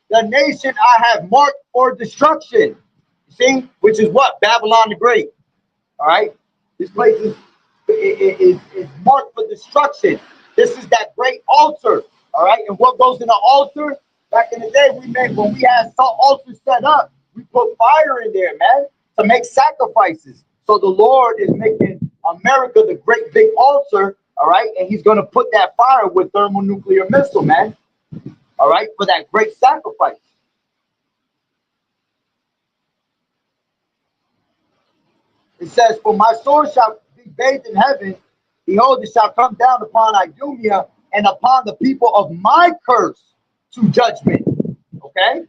the nation I have marked for destruction. See? Which is what? Babylon the Great. All right? This place is marked for destruction. This is that great altar. All right? And what goes in the altar? Back in the day, when we had salt altars set up, we put fire in there, man, to make sacrifices. So the Lord is making America the great big altar, all right? And he's going to put that fire with thermonuclear missile, man, all right, for that great sacrifice. It says, for my sword shall be bathed in heaven. Behold, it shall come down upon Idumea and upon the people of my curse to judgment. Okay?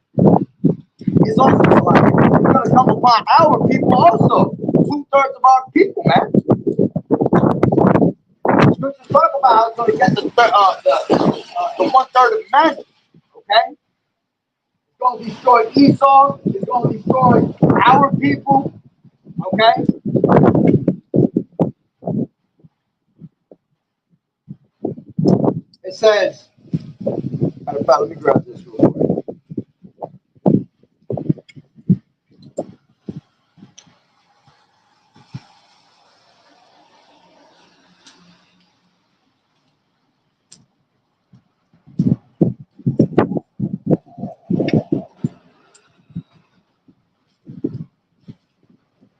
It's also like it's going to come upon our people also. 2/3 of our people, man. Scriptures talk about how it's going to get the 1/3 of men. Okay? It's going to destroy Esau. It's going to destroy our people. Okay? It says, matter of fact, let me grab this real quick.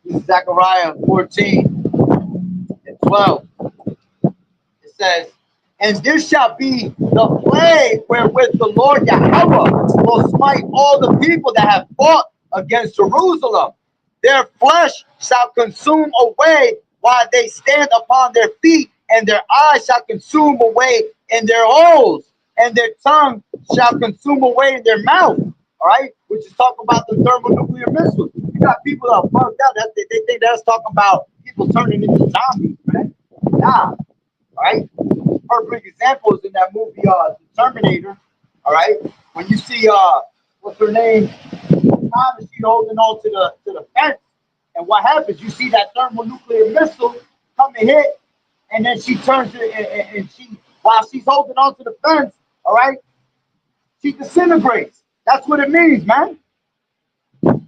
This is Zechariah 14:12. It says, and this shall be the plague wherewith the Lord Yahweh will smite all the people that have fought against Jerusalem. Their flesh shall consume away while they stand upon their feet, and their eyes shall consume away in their holes, and their tongue shall consume away in their mouth. All right, which is talking about the thermonuclear missiles. You got people that are bugged out. They think that's talking about people turning into zombies, man. Nah. All right, perfect example is in that movie, The Terminator. All right, when you see what's her name, Thomas, she holding on to the fence, and what happens? You see that thermonuclear missile come and hit, and then she turns it, and she, while she's holding on to the fence, all right, she disintegrates. That's what it means, man.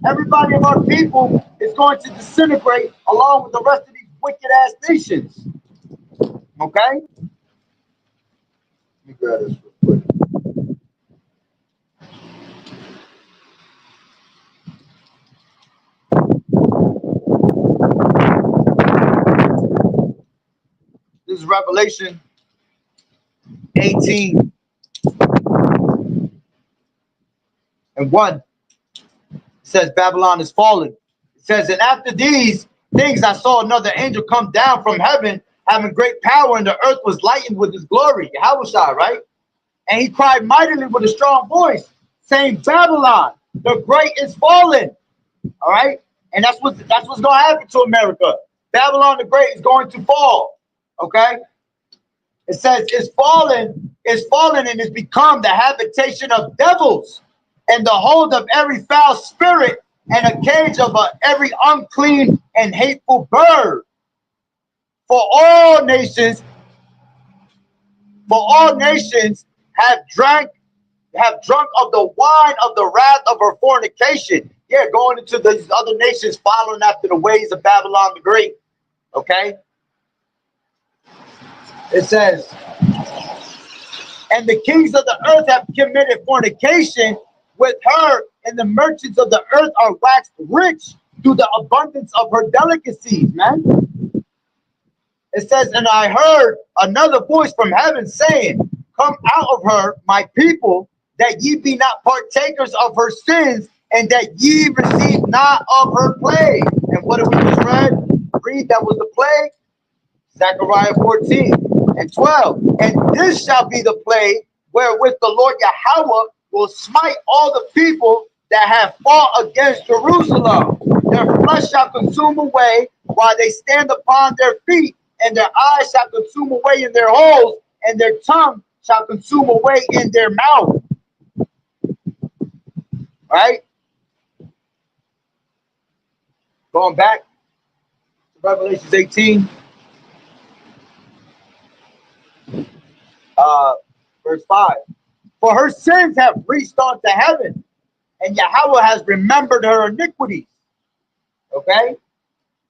Everybody of our people is going to disintegrate along with the rest of these wicked ass nations. Okay? Let me grab this real quick. This is Revelation 18:1. It says Babylon is fallen. It says, and after these things I saw another angel come down from heaven, having great power, and the earth was lightened with his glory. Yahushua, right? And he cried mightily with a strong voice, saying, Babylon, the great is fallen. All right? And that's what's going to happen to America. Babylon the Great is going to fall. Okay? It says, is fallen, and is become the habitation of devils, and the hold of every foul spirit, and a cage of every unclean and hateful bird. For all nations have drunk of the wine of the wrath of her fornication. Yeah, going into these other nations, following after the ways of Babylon the Great. Okay? It says, and the kings of the earth have committed fornication with her, and the merchants of the earth are waxed rich through the abundance of her delicacies, man. It says, and I heard another voice from heaven saying, come out of her, my people, that ye be not partakers of her sins, and that ye receive not of her plague. And what have we just read? Read, that was the plague. Zechariah 14:12. And this shall be the plague wherewith the Lord Yahweh will smite all the people that have fought against Jerusalem. Their flesh shall consume away while they stand upon their feet, and their eyes shall consume away in their holes, and their tongue shall consume away in their mouth. Right? Going back to Revelation 18, verse 5. For her sins have reached unto heaven, and Yahweh has remembered her iniquities. Okay?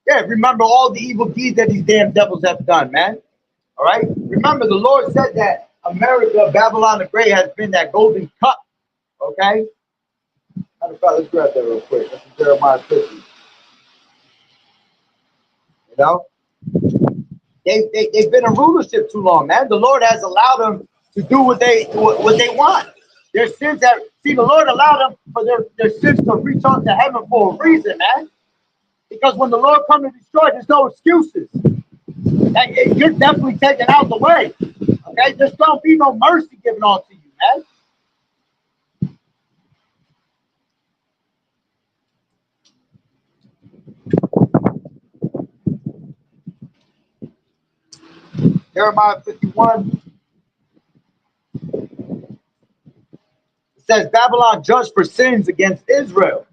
Yeah, remember all the evil deeds that these damn devils have done, man. All right? Remember, the Lord said that America, Babylon the Great, has been that golden cup. Okay? Matter of fact, let's grab that real quick. That's Jeremiah 50. You know? They've been in rulership too long, man. The Lord has allowed them to do what they want. Their sins have, see, the Lord allowed them for their sins to reach out to heaven for a reason, man. Because when the Lord comes to destroy, there's no excuses. You're definitely taken out the way. Okay? There's don't be no mercy given unto you, man. Jeremiah 51. It says Babylon judged for sins against Israel.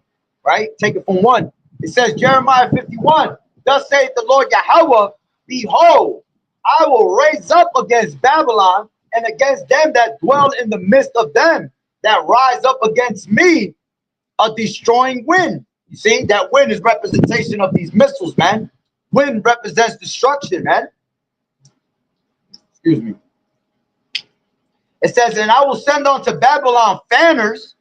Right? Take it from 1. It says Jeremiah 51. Thus saith the Lord Yahweh, behold, I will raise up against Babylon and against them that dwell in the midst of them that rise up against me a destroying wind. You see, that wind is representation of these missiles, man. Wind represents destruction, man. Excuse me. It says, and I will send unto Babylon fanners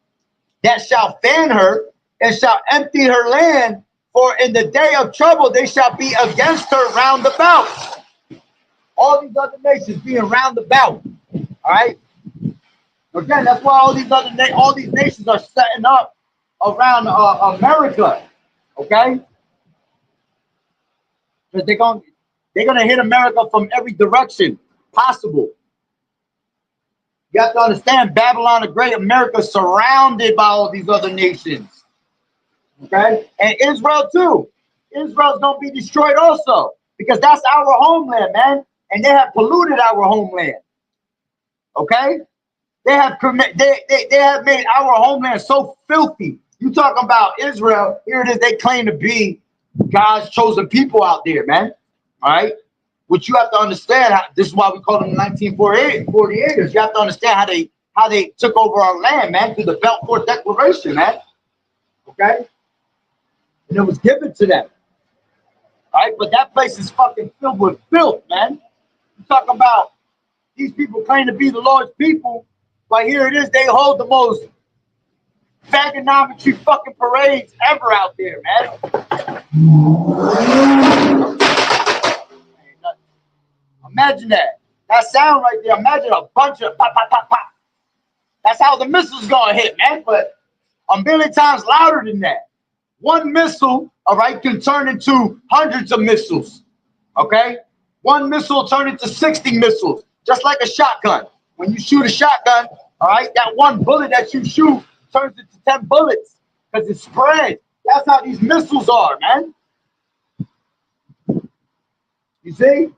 that shall fan her and shall empty her land, for in the day of trouble they shall be against her round about. All these other nations being round about. All right. Again, that's why all these nations are setting up around America. Okay. Because they're gonna hit America from every direction possible. You have to understand, Babylon the Great, America surrounded by all these other nations. Okay? And Israel too. Israel's gonna be destroyed also. Because that's our homeland, man. And they have polluted our homeland. Okay? They have made our homeland so filthy. You talking about Israel, here it is, they claim to be God's chosen people out there, man. All right? Which you have to understand, this is why we call them 1948ers. You have to understand how they took over our land, man, through the Balfour Declaration, man. Okay? And it was given to them. All right? But that place is fucking filled with filth, man. You talking about these people claim to be the Lord's people, but here it is, they hold the most fagonometry fucking parades ever out there, man. Imagine that. That sound right there. Imagine a bunch of pop, pop, pop, pop. That's how the missile's gonna hit, man. But a million times louder than that. One missile, all right, can turn into hundreds of missiles. Okay? One missile turn into 60 missiles, just like a shotgun. When you shoot a shotgun, all right, that one bullet that you shoot turns into 10 bullets because it's spread. That's how these missiles are, man. You see?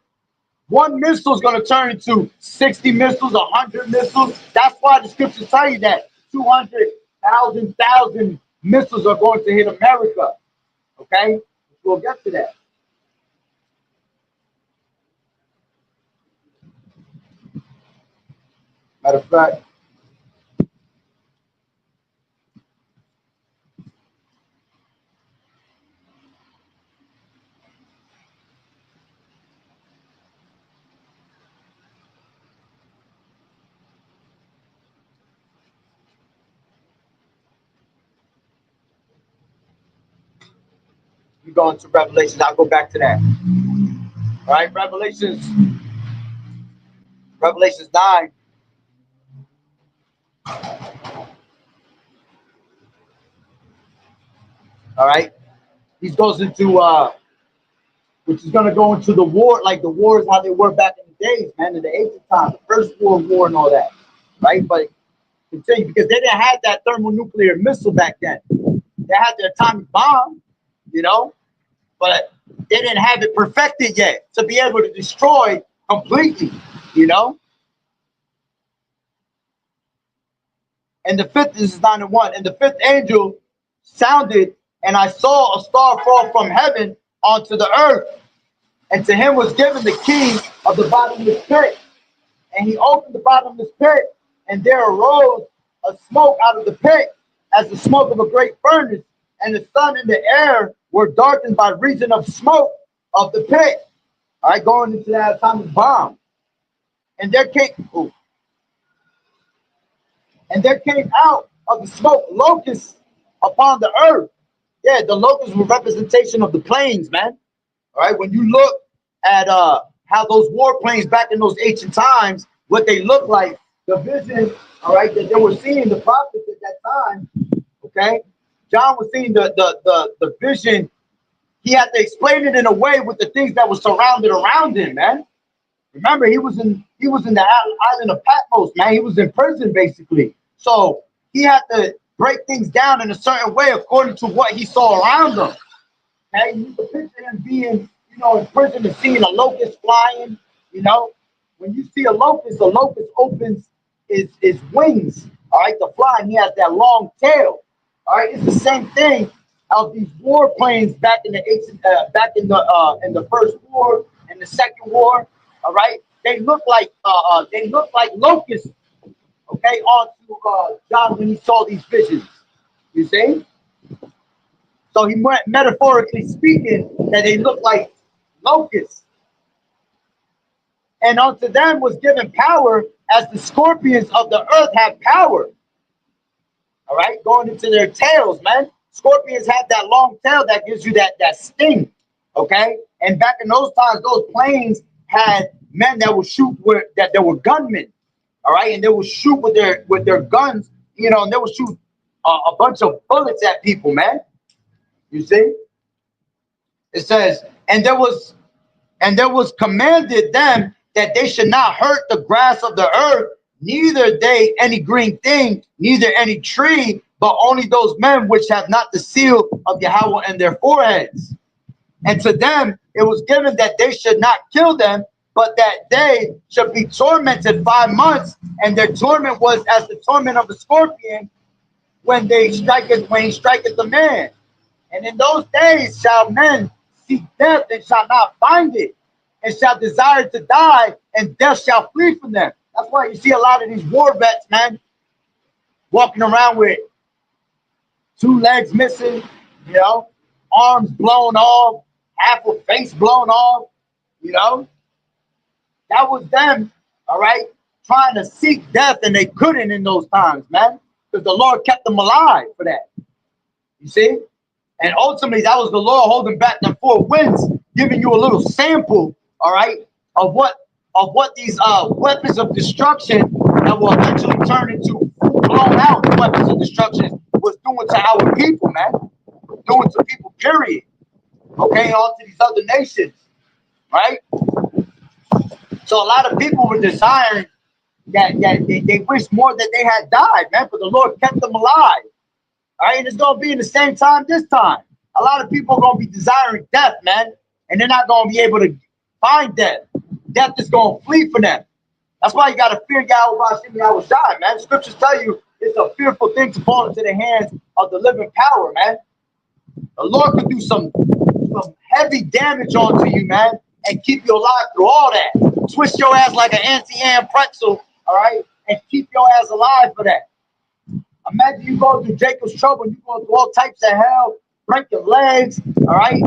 One missile is going to turn into 60 missiles, 100 missiles. That's why the scriptures tell you that 200,000 missiles are going to hit America. Okay? We'll get to that. Matter of fact, we go into Revelations. I'll go back to that. All right, Revelations 9. All right, he goes into which is going to go into the war, like the wars how they were back in the days, man, in the ancient times, the First World War and all that, right? But continue because they didn't have that thermonuclear missile back then. They had the atomic bomb, you know, but they didn't have it perfected yet to be able to destroy completely, you know. And the fifth, this is 9 and 1. And the fifth angel sounded, and I saw a star fall from heaven onto the earth. And to him was given the key of the bottomless pit. And he opened the bottomless pit, and there arose a smoke out of the pit, as the smoke of a great furnace. And the sun and the air were darkened by reason of smoke of the pit. All right, going into that atomic bomb. And there came out of the smoke locusts upon the earth. Yeah, the locusts were representation of the planes, man. All right, when you look at how those warplanes back in those ancient times, what they look like, the vision, all right, that they were seeing, the prophets at that time, okay? John was seeing the vision. He had to explain it in a way with the things that were surrounded around him, man. Remember, he was in the island of Patmos, man. He was in prison, basically. So he had to break things down in a certain way according to what he saw around him. Okay, you can picture him being, in prison and seeing a locust flying. When you see a locust opens his wings, all right, to fly, and he has that long tail. All right, it's the same thing of these warplanes back in the first war and the second war. All right, they look like locusts. Okay, onto John when he saw these visions. You see, so he went metaphorically speaking that they look like locusts, and unto them was given power as the scorpions of the earth have power. All right, going into their tails, man. Scorpions have that long tail that gives you that sting. Okay, and back in those times, those planes had men that would shoot that there were gunmen. All right, and they would shoot with their guns, and they would shoot a bunch of bullets at people, man. You see, it says, and there was commanded them that they should not hurt the grass of the earth, neither they any green thing, neither any tree, but only those men which have not the seal of Yahweh in their foreheads. And to them it was given that they should not kill them, but that they should be tormented 5 months, and their torment was as the torment of the scorpion when he striketh the man. And in those days shall men seek death and shall not find it, and shall desire to die, and death shall flee from them. That's why you see a lot of these war vets, man, walking around with 2 legs missing, arms blown off, half a face blown off, That was them, all right, trying to seek death, and they couldn't in those times, man, because the Lord kept them alive for that. You see? And ultimately, that was the Lord holding back them 4 winds, giving you a little sample, all right, of what these weapons of destruction that will eventually turn into blown out weapons of destruction was doing to our people, man. Doing to people, period. Okay, on to these other nations, right? So a lot of people were desiring that they wish more that they had died, man, but the Lord kept them alive. All right, and it's going to be in the same time this time. A lot of people are going to be desiring death, man, and they're not going to be able to find death. Death is going to flee from them. That's why you got to fear Yahweh Shai, man. Scriptures tell you it's a fearful thing to fall into the hands of the living power, man. The Lord could do some heavy damage onto you, man, and keep you alive through all that. Twist your ass like an anti-am pretzel, all right, and keep your ass alive for that. Imagine you go through Jacob's trouble, you go through all types of hell, break your legs, all right,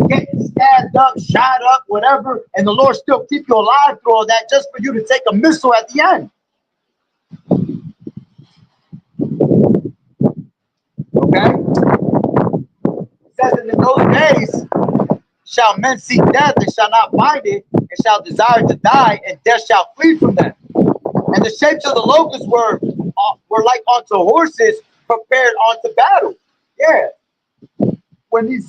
getting stabbed up, shot up, whatever, and the Lord still keep you alive through all that just for you to take a missile at the end. Okay? It says that in those days shall men seek death and shall not find it, and shall desire to die, and death shall flee from them. And the shapes of the locusts were like unto horses prepared unto battle. Yeah. When these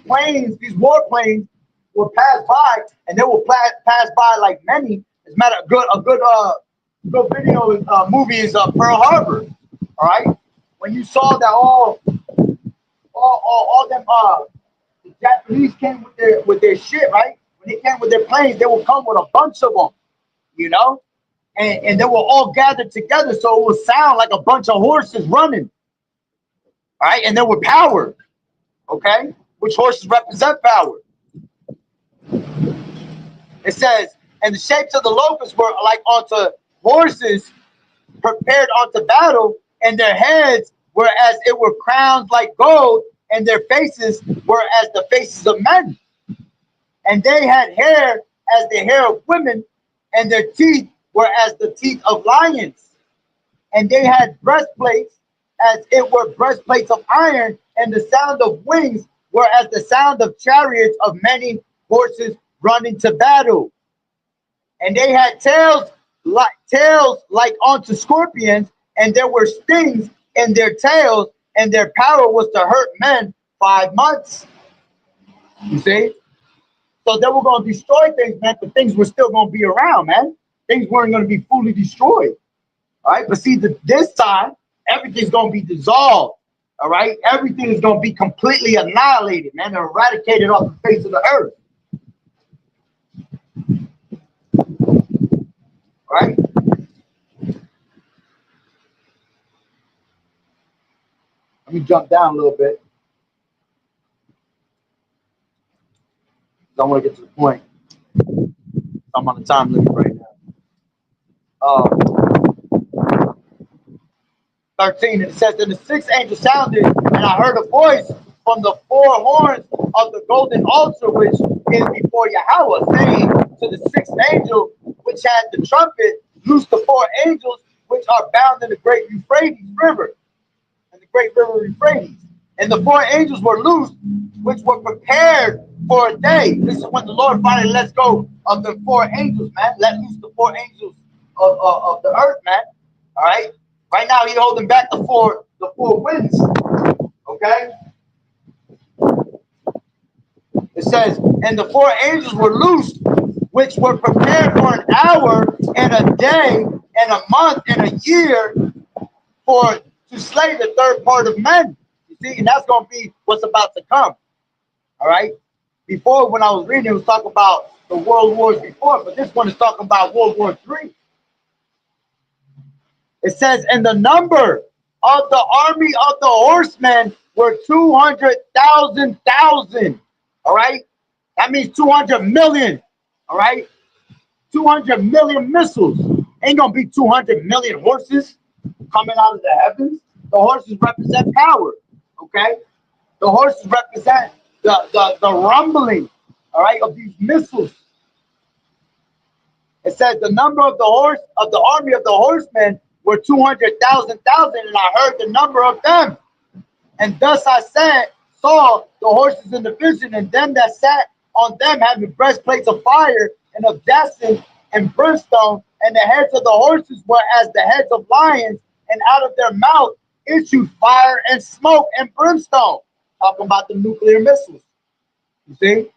planes, these warplanes will pass by, and they will pass by like many. As a matter, a good video movie is Pearl Harbor. All right. When you saw that all them the Japanese came with their shit, right? When they came with their planes, they will come with a bunch of them, and they were all gathered together, so it would sound like a bunch of horses running. All right, and there were power. Okay, which horses represent power. It says, and the shapes of the locusts were like unto horses prepared unto battle, and their heads were as it were crowns like gold, and their faces were as the faces of men. And they had hair as the hair of women, and their teeth were as the teeth of lions. And they had breastplates as it were breastplates of iron, and the sound of wings were as the sound of chariots of many horses running to battle. And they had tails like unto scorpions, and there were stings in their tails, and their power was to hurt men 5 months. You see? So they were going to destroy things, man, but things were still going to be around, man. Things weren't going to be fully destroyed. All right, but see, this time, everything's going to be dissolved. All right, everything is going to be completely annihilated, man, eradicated off the face of the earth. All right. Let me jump down a little bit. I want to get to the point. I'm on a time limit right now. 13, it says, then the sixth angel sounded, and I heard a voice from the 4 horns of the golden altar which is before Yahweh, saying to the sixth angel which had the trumpet, loose the 4 angels which are bound in the great Euphrates river, and the great river Euphrates. And the 4 angels were loosed, which were prepared for a day. This is when the Lord finally lets go of the 4 angels, man. Let loose the 4 angels of the earth, man. All right. Right now, he's holding back the four winds. Okay. It says, and the 4 angels were loosed, which were prepared for an hour and a day and a month and a year to slay the third part of men. You see, and that's going to be what's about to come. All right. Before, when I was reading, it was talking about the world wars before, but this one is talking about World War III. It says, and the number of the army of the horsemen were 200,000. All right. That means 200 million. All right. 200 million missiles. Ain't going to be 200 million horses coming out of the heavens. The horses represent power. Okay. The horses represent the rumbling, all right, of these missiles. It says the number of the army of the horsemen were 200,000, and I heard the number of them. And thus I saw the horses in the vision, and them that sat on them having breastplates of fire and of jacinth and brimstone, and the heads of the horses were as the heads of lions, and out of their mouth issued fire and smoke and brimstone. Talking about the nuclear missiles. You see?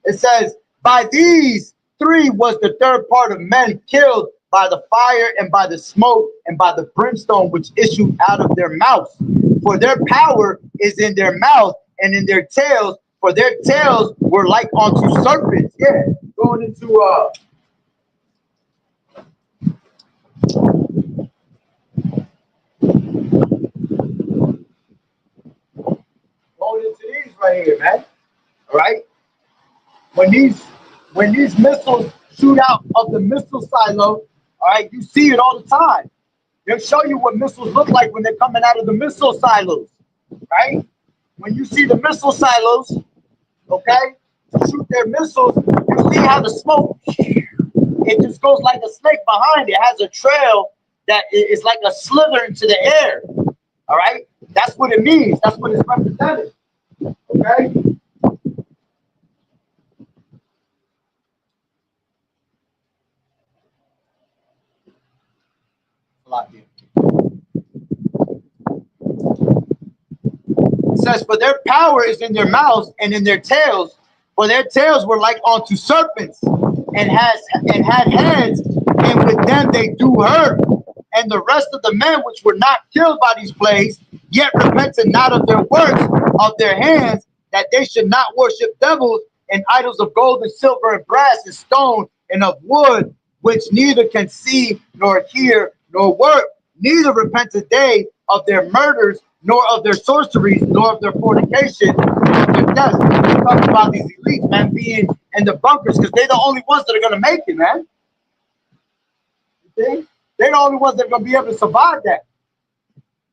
It says, by these 3 was the third part of men killed by the fire and by the smoke and by the brimstone which issued out of their mouths. For their power is in their mouth and in their tails, for their tails were like unto serpents. Yeah, going into these right here, man. All right. When these missiles shoot out of the missile silo, all right, you see it all the time. They'll show you what missiles look like when they're coming out of the missile silos, right? When you see the missile silos, okay, to shoot their missiles, you see how the smoke, it just goes like a snake behind it. It has a trail that is like a slither into the air, all right? That's what it means. That's what it's represented, okay? It says, for their power is in their mouths and in their tails, for their tails were like unto serpents, and had heads, and with them they do hurt. And the rest of the men which were not killed by these plagues, yet repented not of their works of their hands, that they should not worship devils and idols of gold and silver and brass and stone and of wood, which neither can see, nor hear, nor work, neither repents they of their murders, nor of their sorceries, nor of their fornication, nor of their deaths. We're talking about these elites, man, being in the bunkers, because they're the only ones that are going to make it, man. You see? They're the only ones that are going to be able to survive that.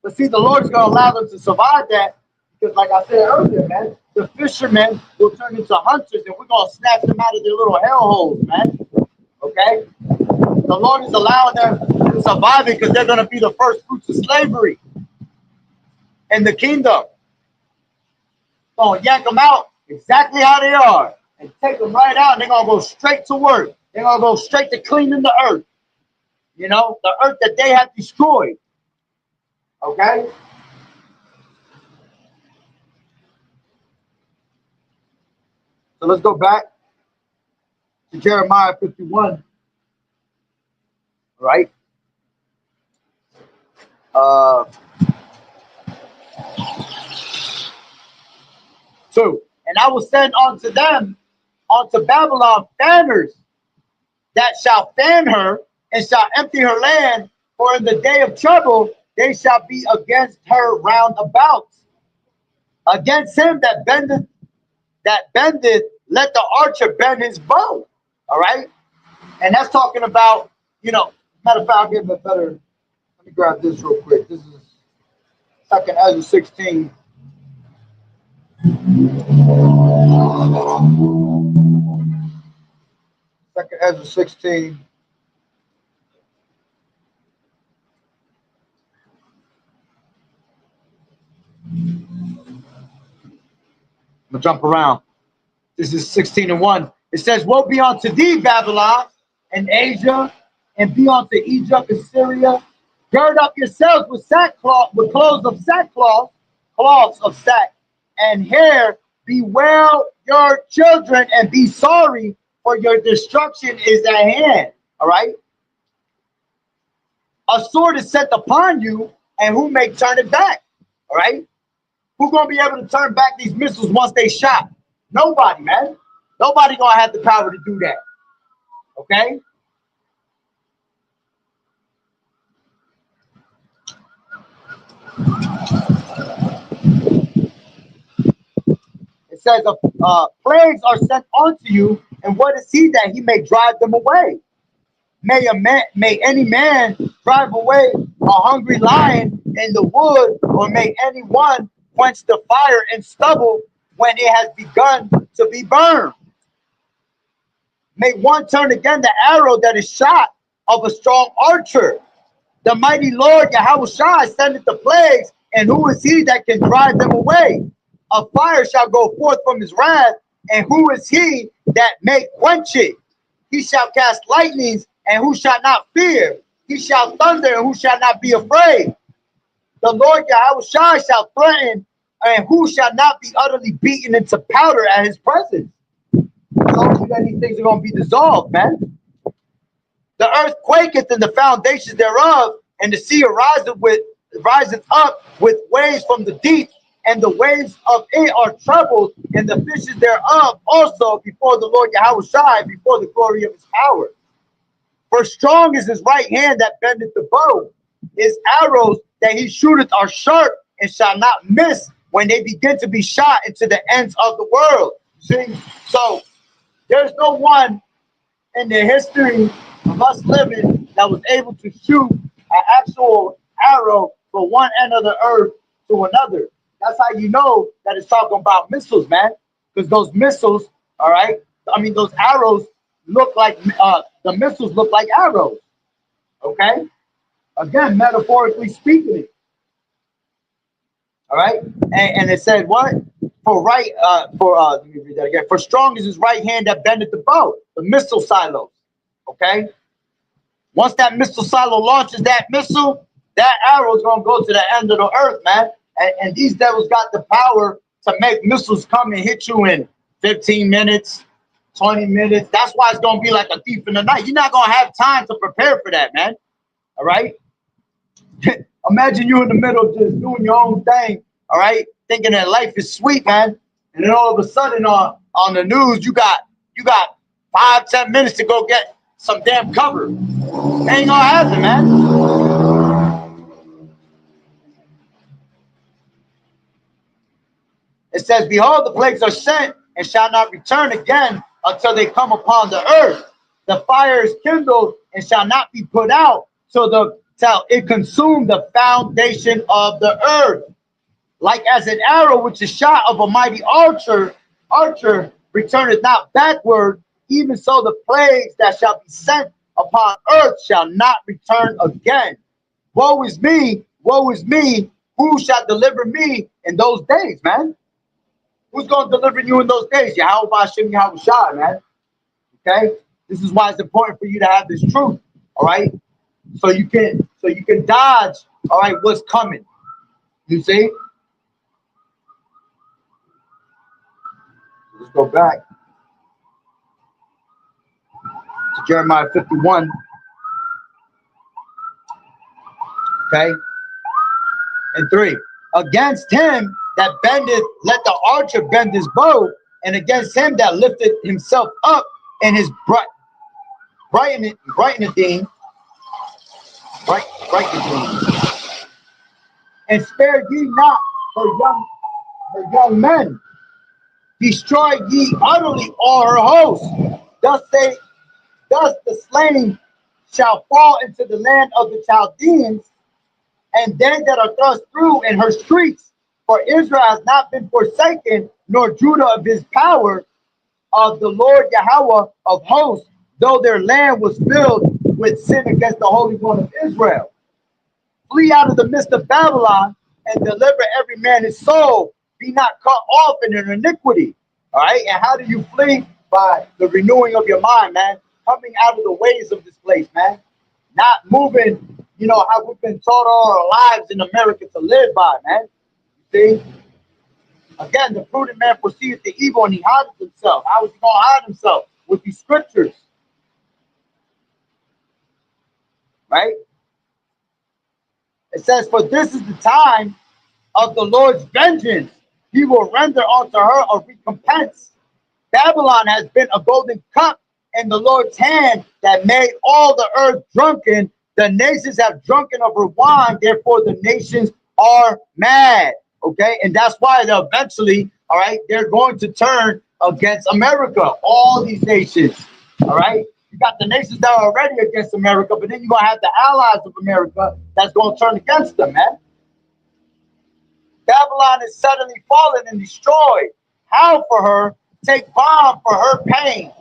But see, the Lord's going to allow them to survive that, because like I said earlier, man, the fishermen will turn into hunters, and we're going to snatch them out of their little hellholes, man. Okay? The Lord is allowing them to survive it because they're going to be the first fruits of slavery in the kingdom. So yank them out exactly how they are and take them right out, and they're going to go straight to work. They're going to go straight to cleaning the earth. You know, the earth that they have destroyed. Okay? So let's go back to Jeremiah 51. Right? 2. And I will send unto them, unto Babylon, fanners that shall fan her and shall empty her land, for in the day of trouble they shall be against her round about. Against him that bendeth, let the archer bend his bow. All right? And that's talking about, you know, matter of fact, I'll give it better. Let me grab this real quick. This is 2nd Ezra 16. Second Ezra 16. I'm gonna jump around. This is 16:1. It says, "Woe be unto thee, Babylon, and Asia, and be unto Egypt and Syria. Gird up yourselves with sackcloth, with clothes of sackcloth, cloths of sack, and hair. Bewail your children and be sorry, for your destruction is at hand." All right. A sword is sent upon you, and who may turn it back? All right. Who's gonna be able to turn back these missiles once they shot? Nobody, man. Nobody gonna have the power to do that. Okay. It says, plagues are sent unto you, and what is he that he may drive them away? May any man drive away a hungry lion in the wood, or may anyone quench the fire in stubble when it has begun to be burned? May one turn again the arrow that is shot of a strong archer. The mighty Lord Yahushua sendeth the plagues, and who is he that can drive them away? A fire shall go forth from his wrath, and who is he that may quench it? He shall cast lightnings, and who shall not fear? He shall thunder, and who shall not be afraid? The Lord Yahushua shall threaten, and who shall not be utterly beaten into powder at his presence? Tells you that these things are going to be dissolved, man. The earth quaketh and the foundations thereof, and the sea riseth up with waves from the deep, and the waves of it are troubled, and the fishes thereof also before the Lord Yahushua, before the glory of his power. For strong is his right hand that bendeth the bow. His arrows that he shooteth are sharp, and shall not miss when they begin to be shot into the ends of the world. See? So there's no one in the history of us living that was able to shoot an actual arrow from one end of the earth to another. That's how you know that it's talking about missiles, man. Because those missiles, all right, I mean, those arrows look like, the missiles look like arrows. Okay? Again, metaphorically speaking it. All right? And it said what? Let me read that again. For strong is his right hand that bendeth the bow, the missile silos. Okay? Once that missile silo launches that missile, that arrow is going to go to the end of the earth, man. And these devils got the power to make missiles come and hit you in 15 minutes, 20 minutes. That's why it's going to be like a thief in the night. You're not going to have time to prepare for that, man. All right? Imagine you in the middle of just doing your own thing, all right? Thinking that life is sweet, man. And then all of a sudden on the news, you got 5-10 minutes to go get some damn cover. Ain't gonna happen, man. It says, behold, the plagues are sent and shall not return again until they come upon the earth. The fire is kindled and shall not be put out till it consume the foundation of the earth. Like as an arrow which is shot of a mighty archer returneth not backward, even so the plagues that shall be sent upon earth shall not return again. Woe is me, who shall deliver me in those days, man? Who's going to deliver you in those days? Yahweh Bashim Yahweh Shai, man. Okay? This is why it's important for you to have this truth, all right? So you can dodge, all right, what's coming. You see? Let's go back to Jeremiah 51. Okay? And 3. Against him that bendeth, let the archer bend his bow, and against him that lifteth himself up in his brightening, and spare ye not her young men. Destroy ye utterly all her hosts. Thus the slain shall fall into the land of the Chaldeans, and they that are thrust through in her streets. For Israel has not been forsaken, nor Judah of his power, of the Lord Yahweh of hosts, though their land was filled with sin against the Holy One of Israel. Flee out of the midst of Babylon, and deliver every man his soul. Be not cut off in an iniquity. All right? And how do you flee? By the renewing of your mind, man. Coming out of the ways of this place, man. Not moving, you know, how we've been taught all our lives in America to live by, man. See? Again, the prudent man perceiveth the evil and he hides himself. How is he going to hide himself? With these scriptures. Right? It says, for this is the time of the Lord's vengeance. He will render unto her a recompense. Babylon has been a golden cup in the Lord's hand that made all the earth drunken. The nations have drunken of her wine. Therefore, the nations are mad. Okay, and that's why they'll eventually, all right, they're going to turn against America. All these nations, all right. You got the nations that are already against America, but then you're gonna have the allies of America that's gonna turn against them, man. Babylon is suddenly fallen and destroyed. How for her? Take balm for her pain.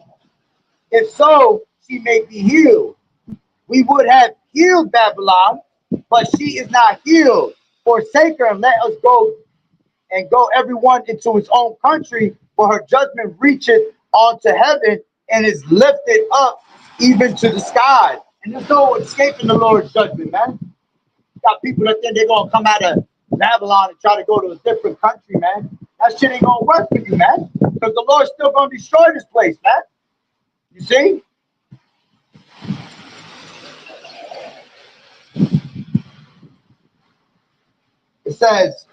If so, she may be healed. We would have healed Babylon, but she is not healed. Forsake her and let us go everyone into his own country, for her judgment reacheth onto heaven and is lifted up even to the sky. And there's no escaping the Lord's judgment, man. You got people that think they're gonna come out of Babylon and try to go to a different country, man. That shit ain't gonna work for you, man. Because the Lord's still gonna destroy this place, man. You see? It says,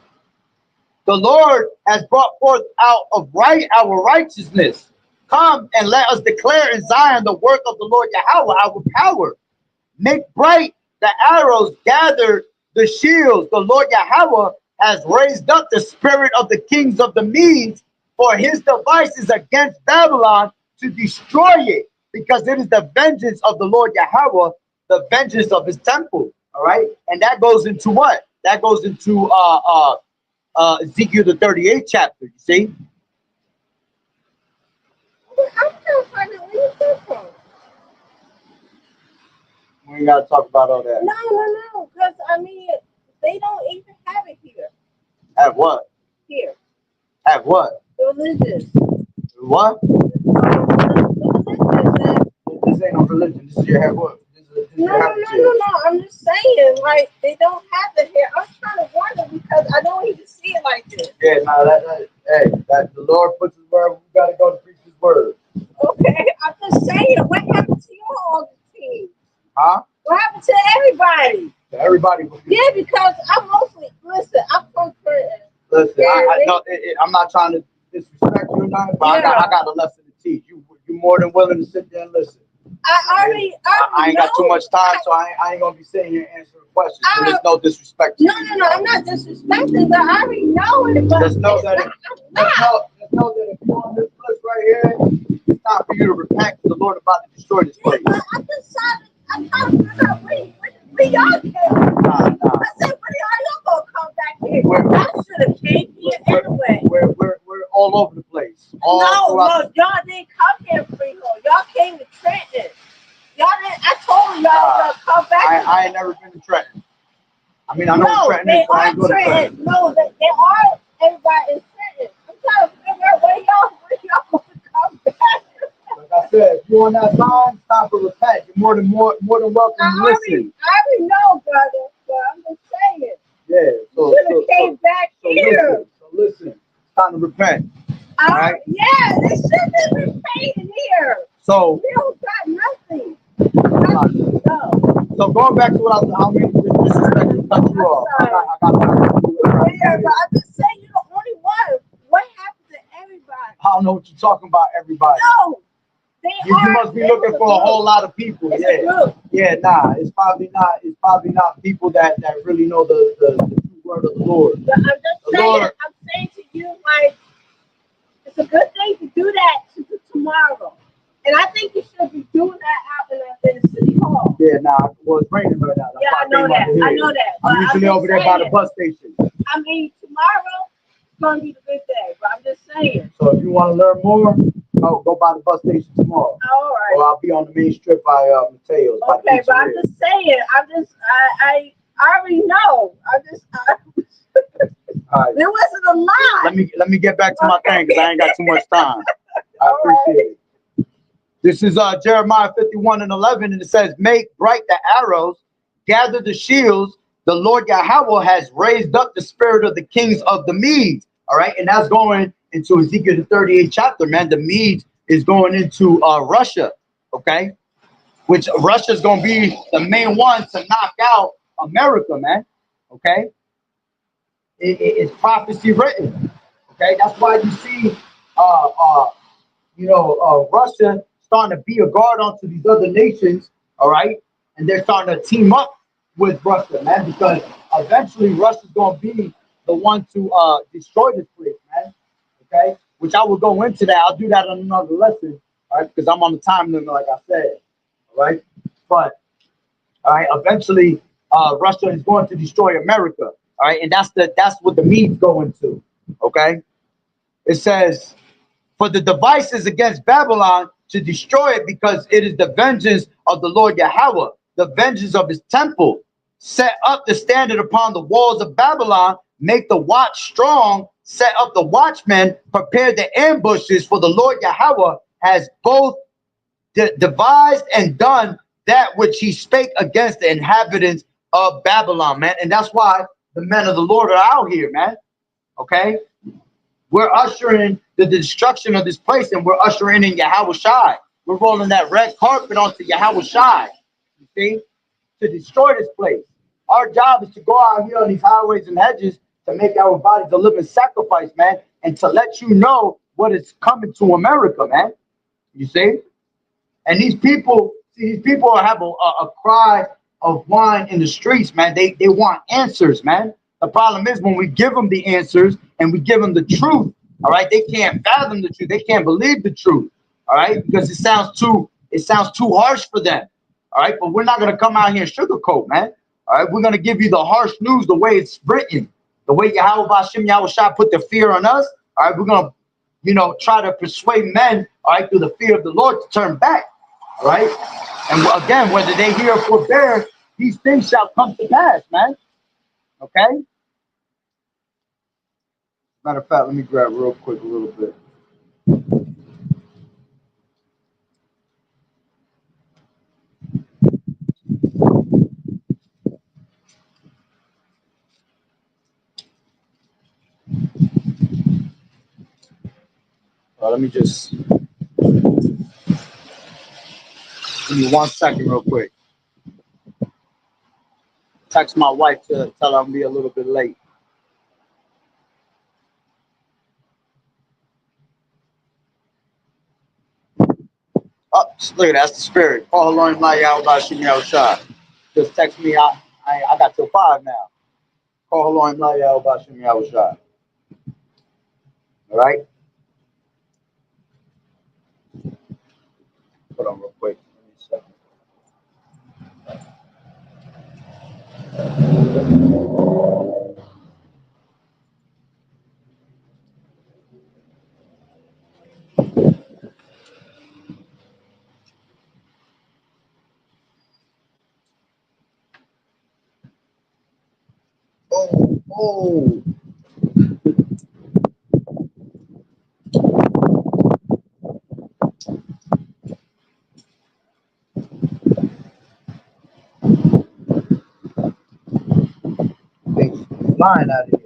the Lord has brought forth out of our righteousness. Come and let us declare in Zion the work of the Lord Yahweh, our power. Make bright the arrows, gather the shields. The Lord Yahweh has raised up the spirit of the kings of the Medes, for his devices against Babylon to destroy it, because it is the vengeance of the Lord Yahweh, the vengeance of his temple. All right, and that goes into what? That goes into Ezekiel the 38th chapter. You see? I'm still trying to leave this from. We ain't gotta talk about all that. No, because I mean, they don't even have it here. Have what? Here. Have what? Religious. What? Religious. This ain't no religion. This is your have what? No. I'm just saying, like, they don't have it here. I'm trying to wonder because I don't even see it like this. Yeah, no, that the Lord puts his word. We gotta go to preach his word. Okay, I'm just saying, what happened to your all the team? Huh? What happened to everybody? Everybody. Yeah, because I'm mostly, I'm from Listen, I'm not trying to disrespect you or nothing, but I got a lesson to teach. You more than willing to sit there and listen. I ain't got too much time, so I ain't gonna be sitting here answering questions. So there's no disrespect to you. No, I'm not disrespecting, but I already know it. But just know that if you're on this list right here, it's time for you to repent because the Lord is about to destroy this place. But I'm trying to figure out where y'all came from. Nah. I said, when y'all gonna come back here? I should have came here anyway. We're all over the place. No, y'all didn't come here Freehold. Y'all came to Trenton. Y'all didn't. I told y'all gonna come back. I ain't never been to Trenton. I mean, I know Trenton is, but I ain't going to Trenton. No, they are everybody in Trenton. I'm trying to figure out where y'all gonna come back. Like I said, if you're on that line, it's time to repent. You're more than welcome to listen. I already know, brother, but I'm just saying. Yeah, so should have came back here. Listen, it's time to repent. Right? Yeah, they should have been paying here. So we don't got nothing. No. So going back to what I was, how many disrespectful cut you off? I got yeah, but I'm just saying you're the only one. What happened to everybody? I don't know what you're talking about, everybody. No. You must be looking for a whole lot of people. Yeah, nah. It's probably not people that really know the true word of the Lord. But I'm saying to you, like, it's a good thing to do that tomorrow. And I think you should be doing that out in the city hall. Yeah, well, it's raining right now. Yeah, I know that. I'm usually over there by the bus station. I mean, tomorrow is going to be the good day, but I'm just saying. So if you want to learn more, go by the bus station tomorrow. All right. Or I'll be on the main strip by Mateo's. Okay, but I'm just saying. I already know. All right. There wasn't a lot. Let me get back to my thing because I ain't got too much time. I appreciate it. This is Jeremiah 51:11, and it says, "Make bright the arrows, gather the shields. The Lord Yahweh has raised up the spirit of the kings of the Medes." All right, and that's going into Ezekiel the 38th chapter, man. The Medes is going into Russia, okay? Which Russia is going to be the main one to knock out America, man. Okay, it's prophecy written. Okay, that's why you see, Russia starting to be a guard onto these other nations, all right? And they're starting to team up with Russia, man, because eventually Russia's going to be the one to destroy this place, man, okay? Which I will go into that. I'll do that on another lesson, all right? Because I'm on the time limit, like I said, all right? But, all right, eventually Russia is going to destroy America, all right? And that's what the Medes go into, okay? It says, "For the devices against Babylon to destroy it, because it is the vengeance of the Lord Yahweh, the vengeance of his temple. Set up the standard upon the walls of Babylon, make the watch strong, set up the watchmen, prepare the ambushes, for the Lord Yahweh has both devised and done that which he spake against the inhabitants of Babylon," man. And that's why the men of the Lord are out here, man. Okay? We're ushering the destruction of this place, and we're ushering in Yahweh Shai. We're rolling that red carpet onto Yahweh Shai, you see, to destroy this place. Our job is to go out here on these highways and hedges to make our bodies a living sacrifice, man, and to let you know what is coming to America, man. You see? And these people have a cry of wine in the streets, man. They want answers, man. The problem is when we give them the answers and we give them the truth, all right, they can't fathom the truth. They can't believe the truth, all right, because it sounds too harsh for them, all right. But we're not gonna come out here and sugarcoat, man. All right, we're gonna give you the harsh news the way it's written, the way Yahweh Bashim Yahweh Shai put the fear on us. All right, we're gonna try to persuade men, all right, through the fear of the Lord to turn back, all right. And again, whether they hear or forbear, these things shall come to pass, man. Okay. Matter of fact, let me grab real quick a little bit. Let me just give me 1 second real quick. Text my wife to tell her I'm gonna be a little bit late. Oh, look at that. That's the spirit. Call Lord like out about shooting out shot. Just text me. I got till 5 now. Call Lord like out about shooting out shot. All right. Hold on real quick. Give me a second. Oh, oh. They flying out of here.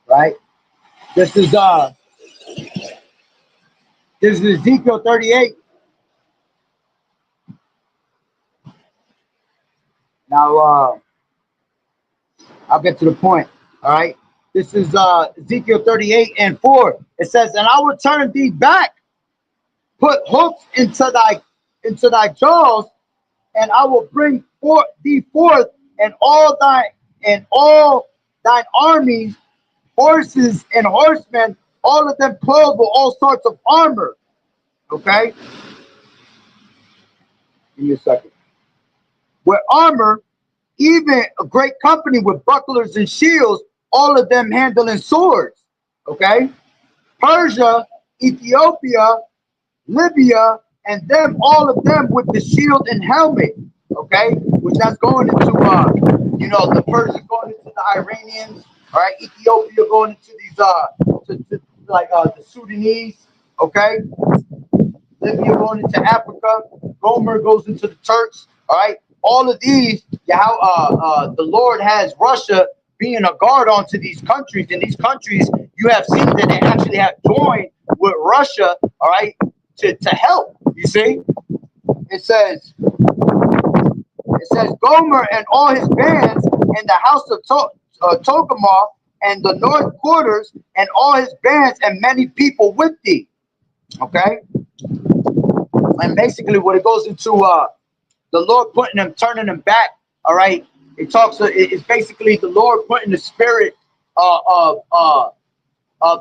Right. This is uh. This is Ezekiel 38. Now I'll get to the point. All right. This is Ezekiel 38 and 4. It says, "And I will turn thee back, put hooks into thy jaws, and I will bring forth thee forth, and all thine armies, horses and horsemen, all of them clothed with all sorts of armor." Okay, give me a second. With armor, even a great company with bucklers and shields, all of them handling swords. Okay, Persia, Ethiopia, Libya, and them, all of them with the shield and helmet. Okay, which that's going into the Persians going into the Iranians. All right, Ethiopia going into these the Sudanese. Okay, Libya going into Africa. Gomer goes into the Turks. All right, all of these. Yeah, how the Lord has Russia being a guard onto these countries, and these countries you have seen that they actually have joined with Russia. All right, to help. You see, it says Gomer and all his bands in the house of Togarmah and the north quarters and all his bands and many people with thee. Okay, and basically what it goes into the Lord putting them, turning them back. All right, it talks. It's basically the Lord putting the spirit of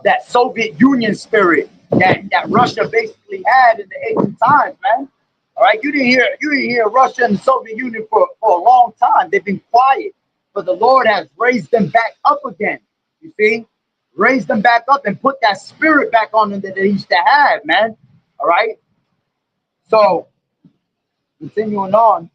that Soviet Union spirit that Russia basically had in the ancient times, man. All right, you didn't hear Russia and the Soviet Union for a long time. They've been quiet, but the Lord has raised them back up again. You see, raised them back up and put that spirit back on them that they used to have, man. All right. So continuing on,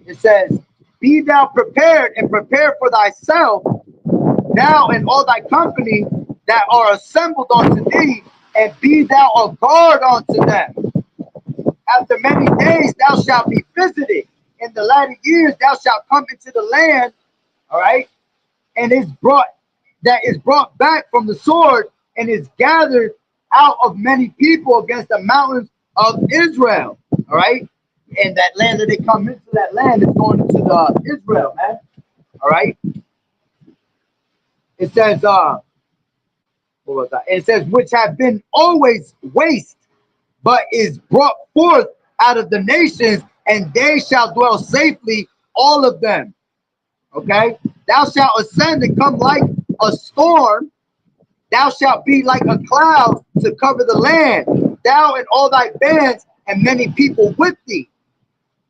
it says, "Be thou prepared and prepare for thyself, thou and all thy company that are assembled unto thee, and be thou a guard unto them. After many days thou shalt be visited. In the latter years thou shalt come into the land," all right, "and is brought back from the sword, and is gathered out of many people against the mountains of Israel." All right, and that land that they come into, that land is going into the Israel, man. All right, it says what was that? It says, "Which have been always waste, but is brought forth out of the nations, and they shall dwell safely, all of them." Okay, "Thou shalt ascend and come like a storm. Thou shalt be like a cloud to cover the land, thou and all thy bands and many people with thee.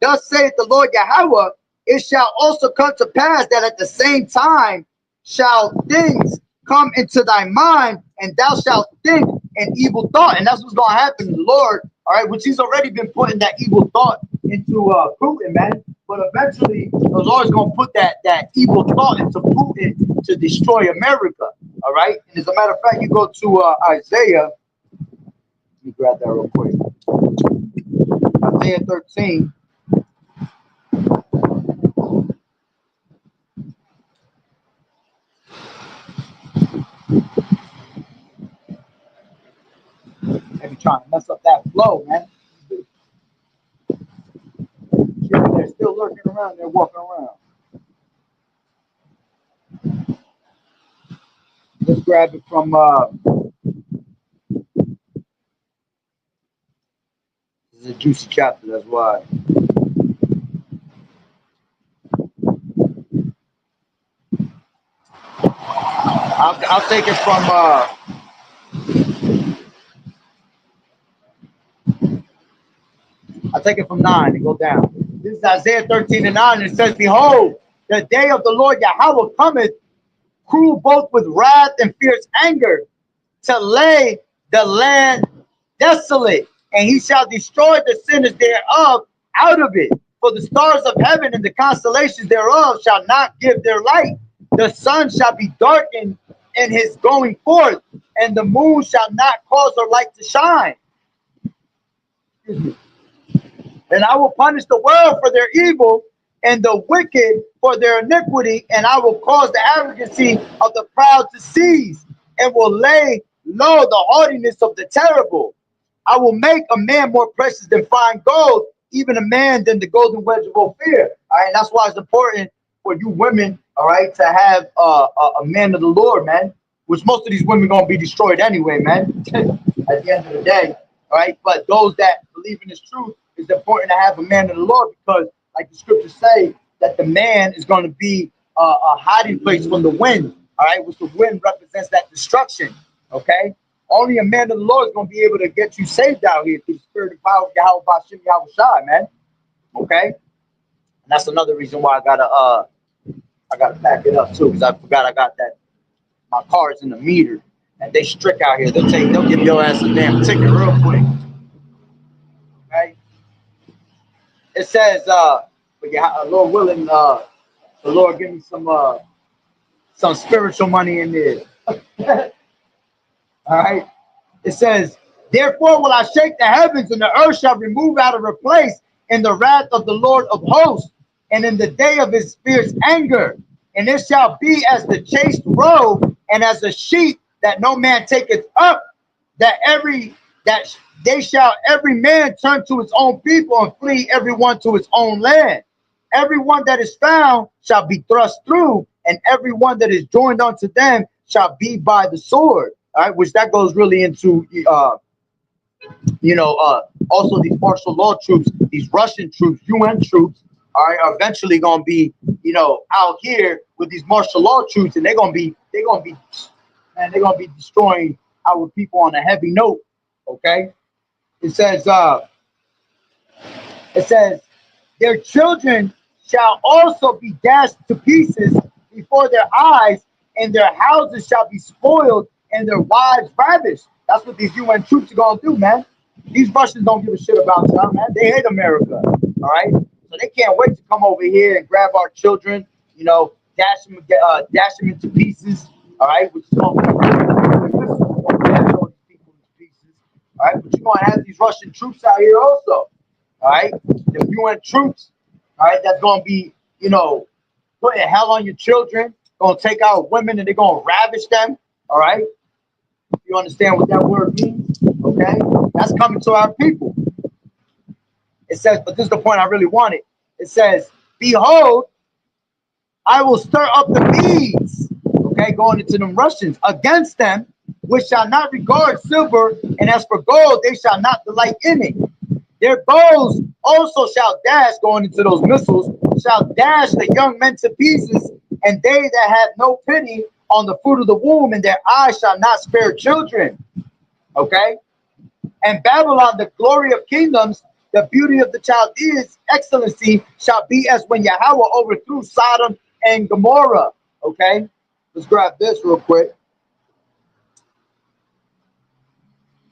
Thus saith the Lord Yahweh, it shall also come to pass that at the same time shall things come into thy mind, and thou shalt think an evil thought." And that's what's going to happen. The Lord, all right, which he's already been putting that evil thought into Putin, man. But eventually, the Lord's going to put that evil thought into Putin to destroy America. All right. And as a matter of fact, you go to Isaiah. Let me grab that real quick. Isaiah 13. Maybe trying to mess up that flow, man. They're still lurking around. They're walking around. Let's grab it from. This is a juicy chapter. That's why. I'll take it from. I'll take it from 9 and go down. This is Isaiah 13 and 9. And it says, "Behold, the day of the Lord Yahweh cometh, cruel both with wrath and fierce anger, to lay the land desolate, and he shall destroy the sinners thereof out of it. For the stars of heaven and the constellations thereof shall not give their light. The sun shall be darkened in his going forth, and the moon shall not cause her light to shine. And I will punish the world for their evil, and the wicked for their iniquity, and I will cause the arrogancy of the proud to cease, and will lay low the haughtiness of the terrible. I will make a man more precious than fine gold, even a man than the golden wedge of Ophir." All right, that's why it's important for you women, all right, to have a man of the Lord, man. Which most of these women gonna be destroyed anyway, man. At the end of the day, all right. But those that believe in this truth, it's important to have a man of the Lord, because, like the scriptures say, that the man is going to be a hiding place from the wind. All right, which the wind represents that destruction. Okay. Only a man of the Lord is going to be able to get you saved out here through the spirit and power of Yahweh Bashim Yahweh Shai, man. Okay. And that's another reason why I gotta pack it up too, because I forgot I got that. My car is in the meter, and they strict out here. They'll give your ass a damn ticket real quick. Okay. It says, but yeah, Lord willing, the Lord give me some spiritual money in there. All right. It says, "Therefore will I shake the heavens, and the earth shall remove out of her place in the wrath of the Lord of hosts, and in the day of his fierce anger. And it shall be as the chaste roe, and as a sheep that no man taketh up, that they shall every man turn to his own people, and flee every one to his own land. Every one that is found shall be thrust through, and every one that is joined unto them shall be by the sword." All right, which that goes really into also these martial law troops, these Russian troops, UN troops, all right, are eventually gonna be, out here with these martial law troops, and they're gonna be destroying our people on a heavy note. Okay. It says, "Their children shall also be dashed to pieces before their eyes, and their houses shall be spoiled, and their wives ravished." That's what these UN troops are gonna do, man. These Russians don't give a shit about them, man. They hate America, all right? So they can't wait to come over here and grab our children, dash them into pieces, all right? Which is gonna dash all these people into pieces, all right? But you're gonna have these Russian troops out here also, all right? The UN troops, all right, that's gonna be, putting hell on your children, gonna take out women, and they're gonna ravish them, all right? You understand what that word means? Okay, that's coming to our people. It says, but this is the point I really wanted. It says, "Behold, I will stir up the Medes," okay, going into them Russians, "against them, which shall not regard silver, and as for gold, they shall not delight in it. Their bows also shall dash," going into those missiles, "shall dash the young men to pieces, and they that have no pity on the fruit of the womb, and their eyes shall not spare children." Okay. "And Babylon, the glory of kingdoms, the beauty of the Chaldeans, excellency, shall be as when Yahweh overthrew Sodom and Gomorrah." Okay. Let's grab this real quick.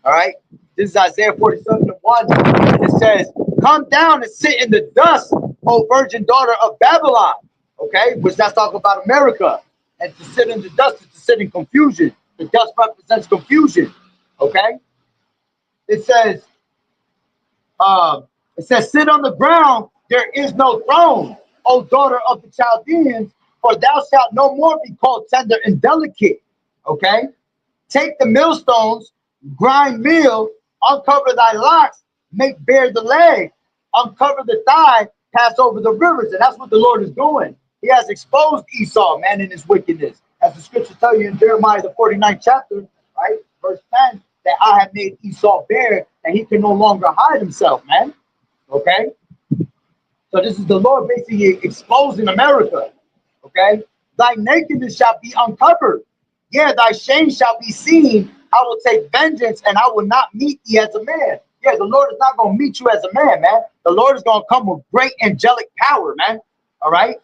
All right. This is Isaiah 47:1. And it says, "Come down and sit in the dust, O virgin daughter of Babylon." Okay. Which that's talking about America. And to sit in the dust is to sit in confusion. The dust represents confusion. Okay. It says, "Sit on the ground, there is no throne, O daughter of the Chaldeans, for thou shalt no more be called tender and delicate." Okay? Take the millstones, grind meal, uncover thy locks, make bare the leg, uncover the thigh, pass over the rivers. And that's what the Lord is doing. He has exposed Esau, man, in his wickedness. As the scriptures tell you in Jeremiah, the 49th chapter, right? Verse 10, that I have made Esau bare, and he can no longer hide himself, man. Okay? So this is the Lord basically exposing America. Okay? Thy nakedness shall be uncovered. Yeah, thy shame shall be seen. I will take vengeance, and I will not meet thee as a man. Yeah, the Lord is not going to meet you as a man, man. The Lord is going to come with great angelic power, man. All right?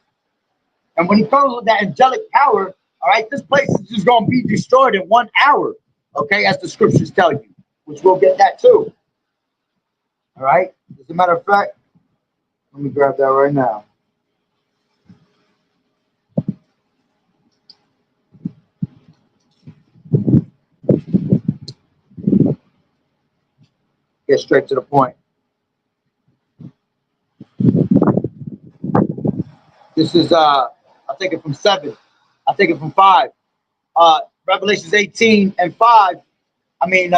And when he comes with that angelic power, all right, this place is just going to be destroyed in 1 hour. Okay, as the scriptures tell you, which we'll get that too. All right? As a matter of fact, let me grab that right now. Get straight to the point. This is I take it from 7. I take it from 5. Revelations 18 and 5. I mean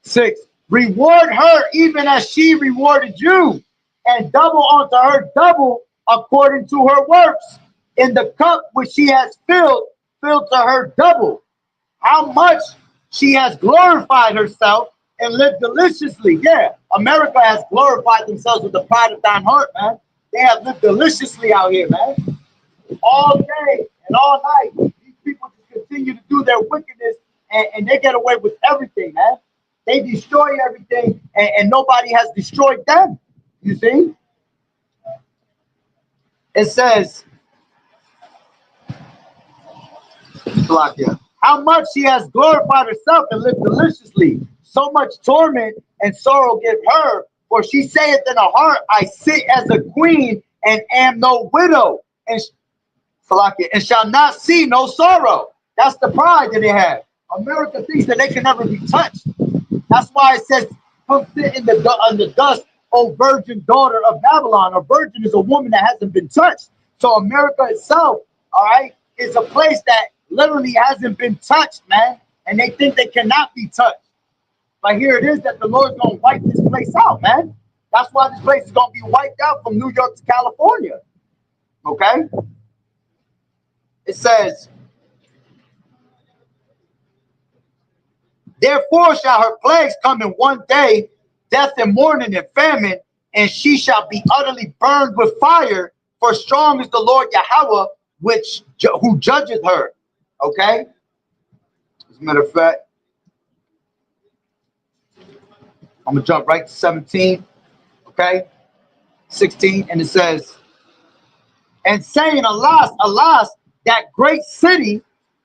6. Reward her even as she rewarded you, and double unto her double according to her works. In the cup which she has filled, fill to her double. How much she has glorified herself and lived deliciously. Yeah, America has glorified themselves with the pride of thine heart, man. They have lived deliciously out here, man. All day and all night. These people just continue to do their wickedness, and they get away with everything, man. They destroy everything, and nobody has destroyed them. You see? It says, block here. How much she has glorified herself and lived deliciously. So much torment and sorrow give her, for she saith in her heart, I sit as a queen and am no widow, and shall not see no sorrow. That's the pride that they have. America thinks that they can never be touched. That's why it says, come sit in the dust, O virgin daughter of Babylon. A virgin is a woman that hasn't been touched. So America itself, all right, is a place that literally hasn't been touched, man. And they think they cannot be touched. But here it is that the Lord's going to wipe this place out, man. That's why this place is going to be wiped out from New York to California. Okay? It says, therefore shall her plagues come in one day, death and mourning and famine, and she shall be utterly burned with fire, for strong is the Lord Yahweh, who judgeth her. Okay? As a matter of fact, I'm going to jump right to 17. Okay? 16, and it says, and saying, alas, alas, that great city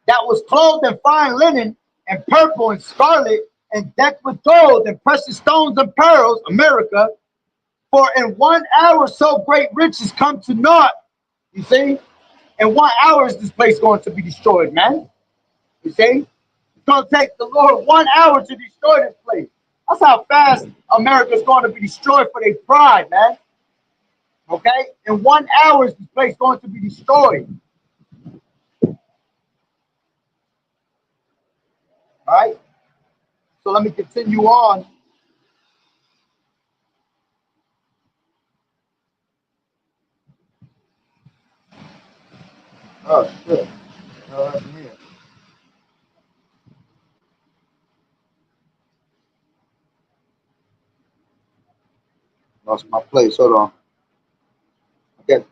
that was clothed in fine linen and purple and scarlet and decked with gold and precious stones and pearls, America, for in 1 hour so great riches come to naught. You see? In 1 hour is this place going to be destroyed, man. You see? It's going to take the Lord 1 hour to destroy this place. That's how fast America's going to be destroyed for their pride, man. Okay? In 1 hour is this place going to be destroyed. All right? So let me continue on. Oh, shit. No, that's here. Lost my place. Hold on. Okay.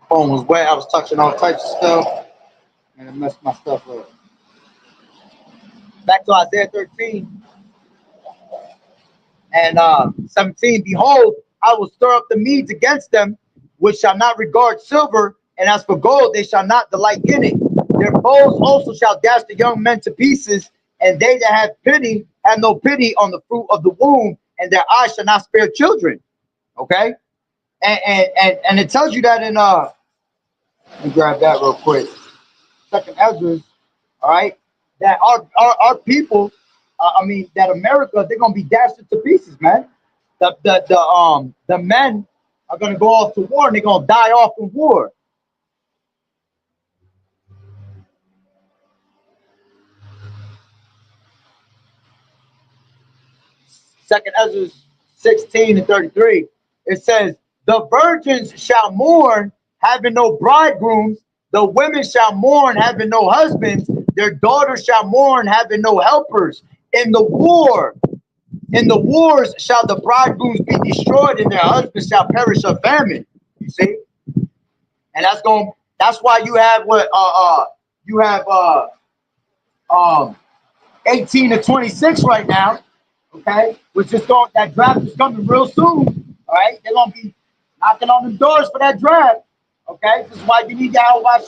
Phone was wet. I was touching all types of stuff, and it messed my stuff up. Back to Isaiah 13 and 17. Behold, I will stir up the Medes against them, which shall not regard silver, and as for gold, they shall not delight in it. Their bows also shall dash the young men to pieces, and they that have pity have no pity on the fruit of the womb, and their eyes shall not spare children. Okay, and it tells you that in let me grab that real quick. Second Ezra, all right, that our people, that America, they're gonna be dashed into pieces, man. The men are gonna go off to war, and they're gonna die off in war. Second Ezra 16 and 33. It says, the virgins shall mourn, having no bridegrooms. The women shall mourn, having no husbands. Their daughters shall mourn, having no helpers. In the wars shall the bridegrooms be destroyed, and their husbands shall perish of famine. You see? And that's why you have what you have 18 to 26 right now, okay? Which is going, that draft is coming real soon. All right, they're gonna be knocking on the doors for that draft. Okay, this is why you need Yahweh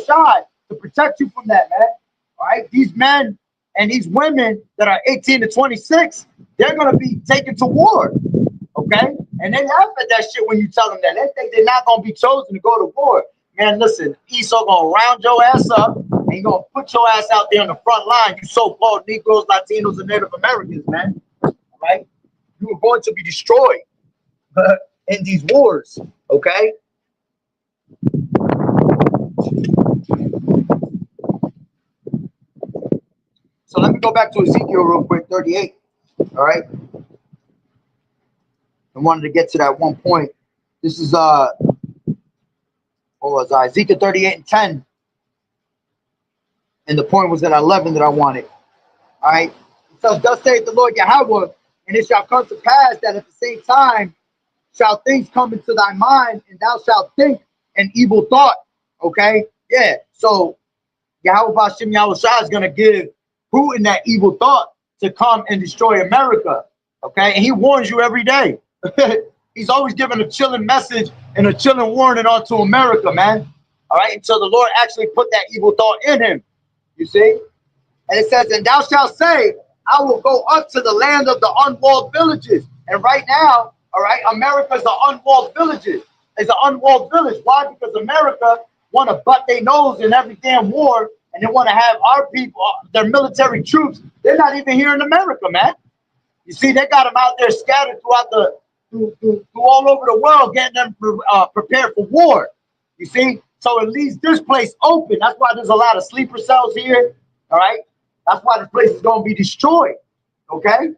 Shai to protect you from that, man. All right, these men and these women that are 18 to 26, they're gonna be taken to war. Okay, and they laugh at that shit when you tell them that. They think they're not gonna be chosen to go to war. Man, listen, Esau gonna round your ass up and he gonna put your ass out there on the front line. You so-called Negroes, Latinos, and Native Americans, man. All right, you are going to be destroyed in these wars. Okay. So let me go back to Ezekiel real quick, 38. All right. I wanted to get to that one point. This is Ezekiel 38 and 10. And the point was at 11 that I wanted. All right. It says, thus saith the Lord Yahweh, and it shall come to pass that at the same time shall things come into thy mind, and thou shalt think an evil thought. Okay. Yeah. So Yahweh Bashem Yahushua is going to give Putin that evil thought to come and destroy America. Okay. And he warns you every day. He's always giving a chilling message and a chilling warning onto America, man. All right. Until the Lord actually put that evil thought in him. You see? And it says, and thou shalt say, I will go up to the land of the unwalled villages. And right now, all right, America's the unwalled villages. It's an unwalled village. Why? Because America want to butt their nose in every damn war, and they want to have our people, their military troops. They're not even here in America, man. You see, they got them out there scattered throughout through all over the world, getting them prepared for war. You see, so it leaves this place open. That's why there's a lot of sleeper cells here. All right, that's why this place is going to be destroyed. Okay,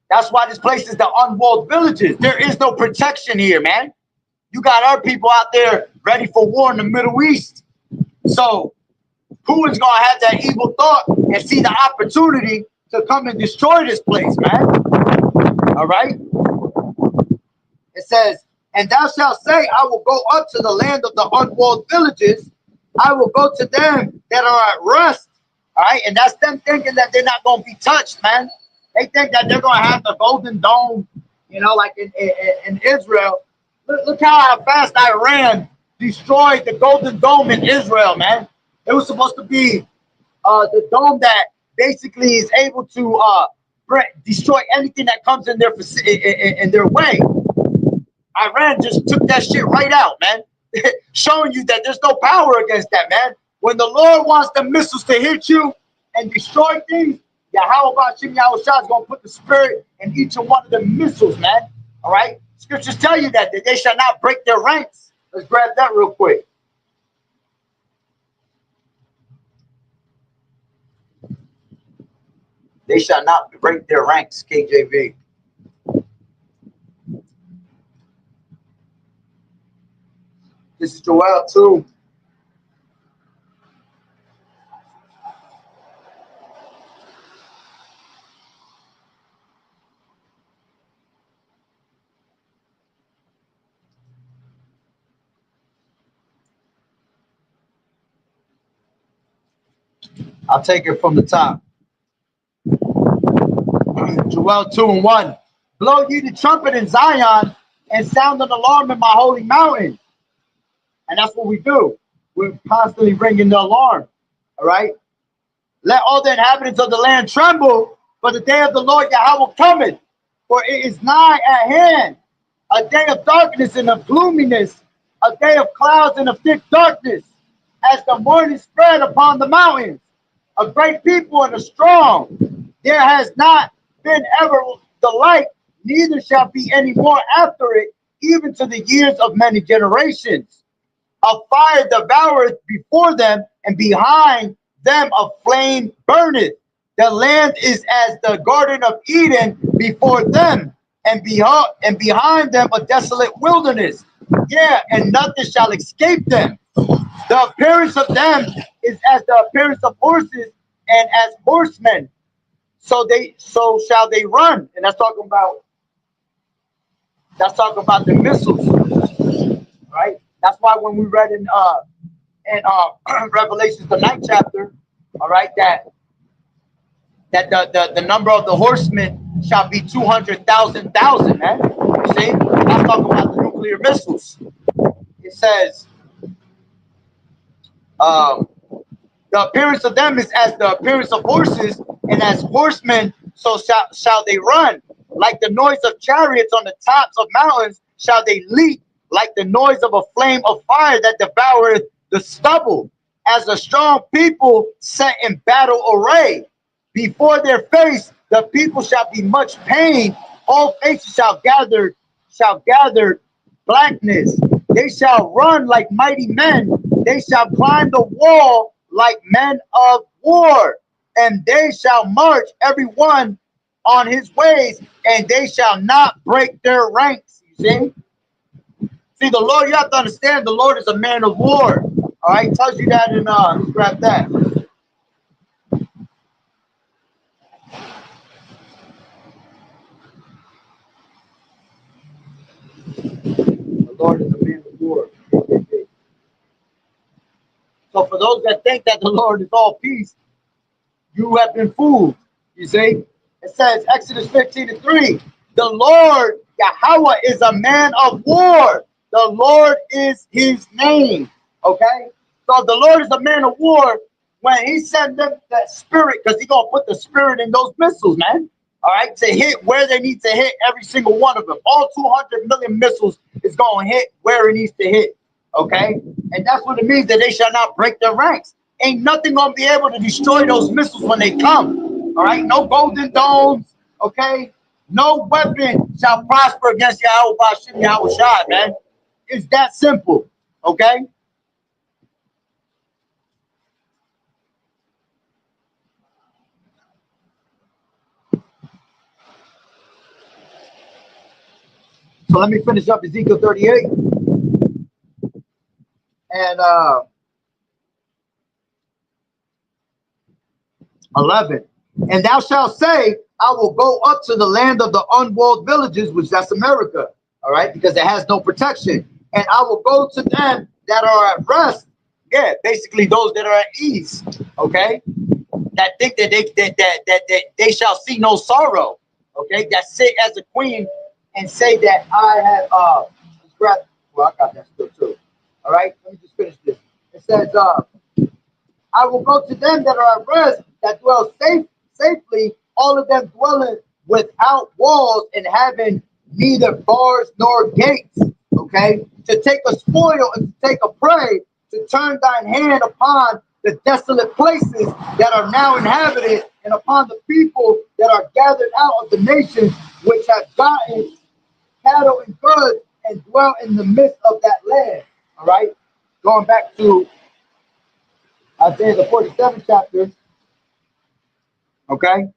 that's why this place is the unwalled villages. There is no protection here, man. You got our people out there ready for war in the Middle East. So Putin's going to have that evil thought and see the opportunity to come and destroy this place, man. All right. It says, and thou shalt say, I will go up to the land of the unwalled villages. I will go to them that are at rest. All right. And that's them thinking that they're not going to be touched, man. They think that they're going to have the Golden Dome, you know, like in Israel. Look how fast Iran destroyed the Golden Dome in Israel, man. It was supposed to be the dome that basically is able to destroy anything that comes in their way. Iran just took that shit right out, man. Showing you that there's no power against that, man. When the Lord wants the missiles to hit you and destroy things, Yahweh Bashem Yahushua is going to put the spirit in each and one of the missiles, man. All right? Scriptures tell you that they shall not break their ranks. Let's grab that real quick. They shall not break their ranks, KJV. This is Joel 2. I'll take it from the top. Joel 2 and 1. Blow ye the trumpet in Zion and sound an alarm in my holy mountain. And that's what we do. We're constantly ringing the alarm. All right. Let all the inhabitants of the land tremble, for the day of the Lord Yahweh cometh. For it is nigh at hand, a day of darkness and of gloominess, a day of clouds and of thick darkness, as the morning spread upon the mountains. A great people and a strong. There has not been ever the like, neither shall be any more after it, even to the years of many generations. A fire devoureth before them, and behind them a flame burneth. The land is as the Garden of Eden before them, and behind them a desolate wilderness. Yeah, and nothing shall escape them. The appearance of them is as the appearance of horses, and as horsemen. So shall they run. And that's talking about the missiles, right? That's why when we read in Revelations the ninth chapter, all right, that the number of the horsemen shall be 200,000, man. You see? That's talking about the nuclear missiles. It says, um, the appearance of them is as the appearance of horses, and as horsemen, so shall they run. Like the noise of chariots on the tops of mountains, shall they leap, like the noise of a flame of fire that devoureth the stubble. As a strong people set in battle array. Before their face, the people shall be much pain. All faces shall gather blackness. They shall run like mighty men. They shall climb the wall like men of war. And they shall march every one on his ways, and they shall not break their ranks. You see? See, the Lord, you have to understand the Lord is a man of war. All right, tells you that in let's grab that. The Lord is a man of war. So for those that think that the Lord is all peace, you have been fooled. You see? It says Exodus 15:3. The Lord Yahweh is a man of war. The Lord is his name. Okay? So the Lord is a man of war when he sent them that spirit, because he's gonna put the spirit in those missiles, man. All right, to hit where they need to hit, every single one of them. All 200 million missiles is gonna hit where it needs to hit. Okay? And that's what it means, that they shall not break their ranks. Ain't nothing gonna be able to destroy those missiles when they come. All right, no golden domes. Okay, no weapon shall prosper against Yahweh Bashim Yahweh Shai, man. It's that simple. Okay. So let me finish up Ezekiel 38 and 11. And thou shalt say, I will go up to the land of the unwalled villages, which that's America, all right, because it has no protection. And I will go to them that are at rest. Yeah, basically those that are at ease, okay, that think that they shall see no sorrow, okay, that sit as a queen and say that I have well, I got that still too. All right, let me just finish this. It says, I will go to them that are at rest, that dwell safely, all of them dwelling without walls and having neither bars nor gates. Okay, to take a spoil and to take a prey, to turn thine hand upon the desolate places that are now inhabited, and upon the people that are gathered out of the nations which have gotten cattle and goods and dwell in the midst of that land. All right, going back to Isaiah the 47th chapter. Okay.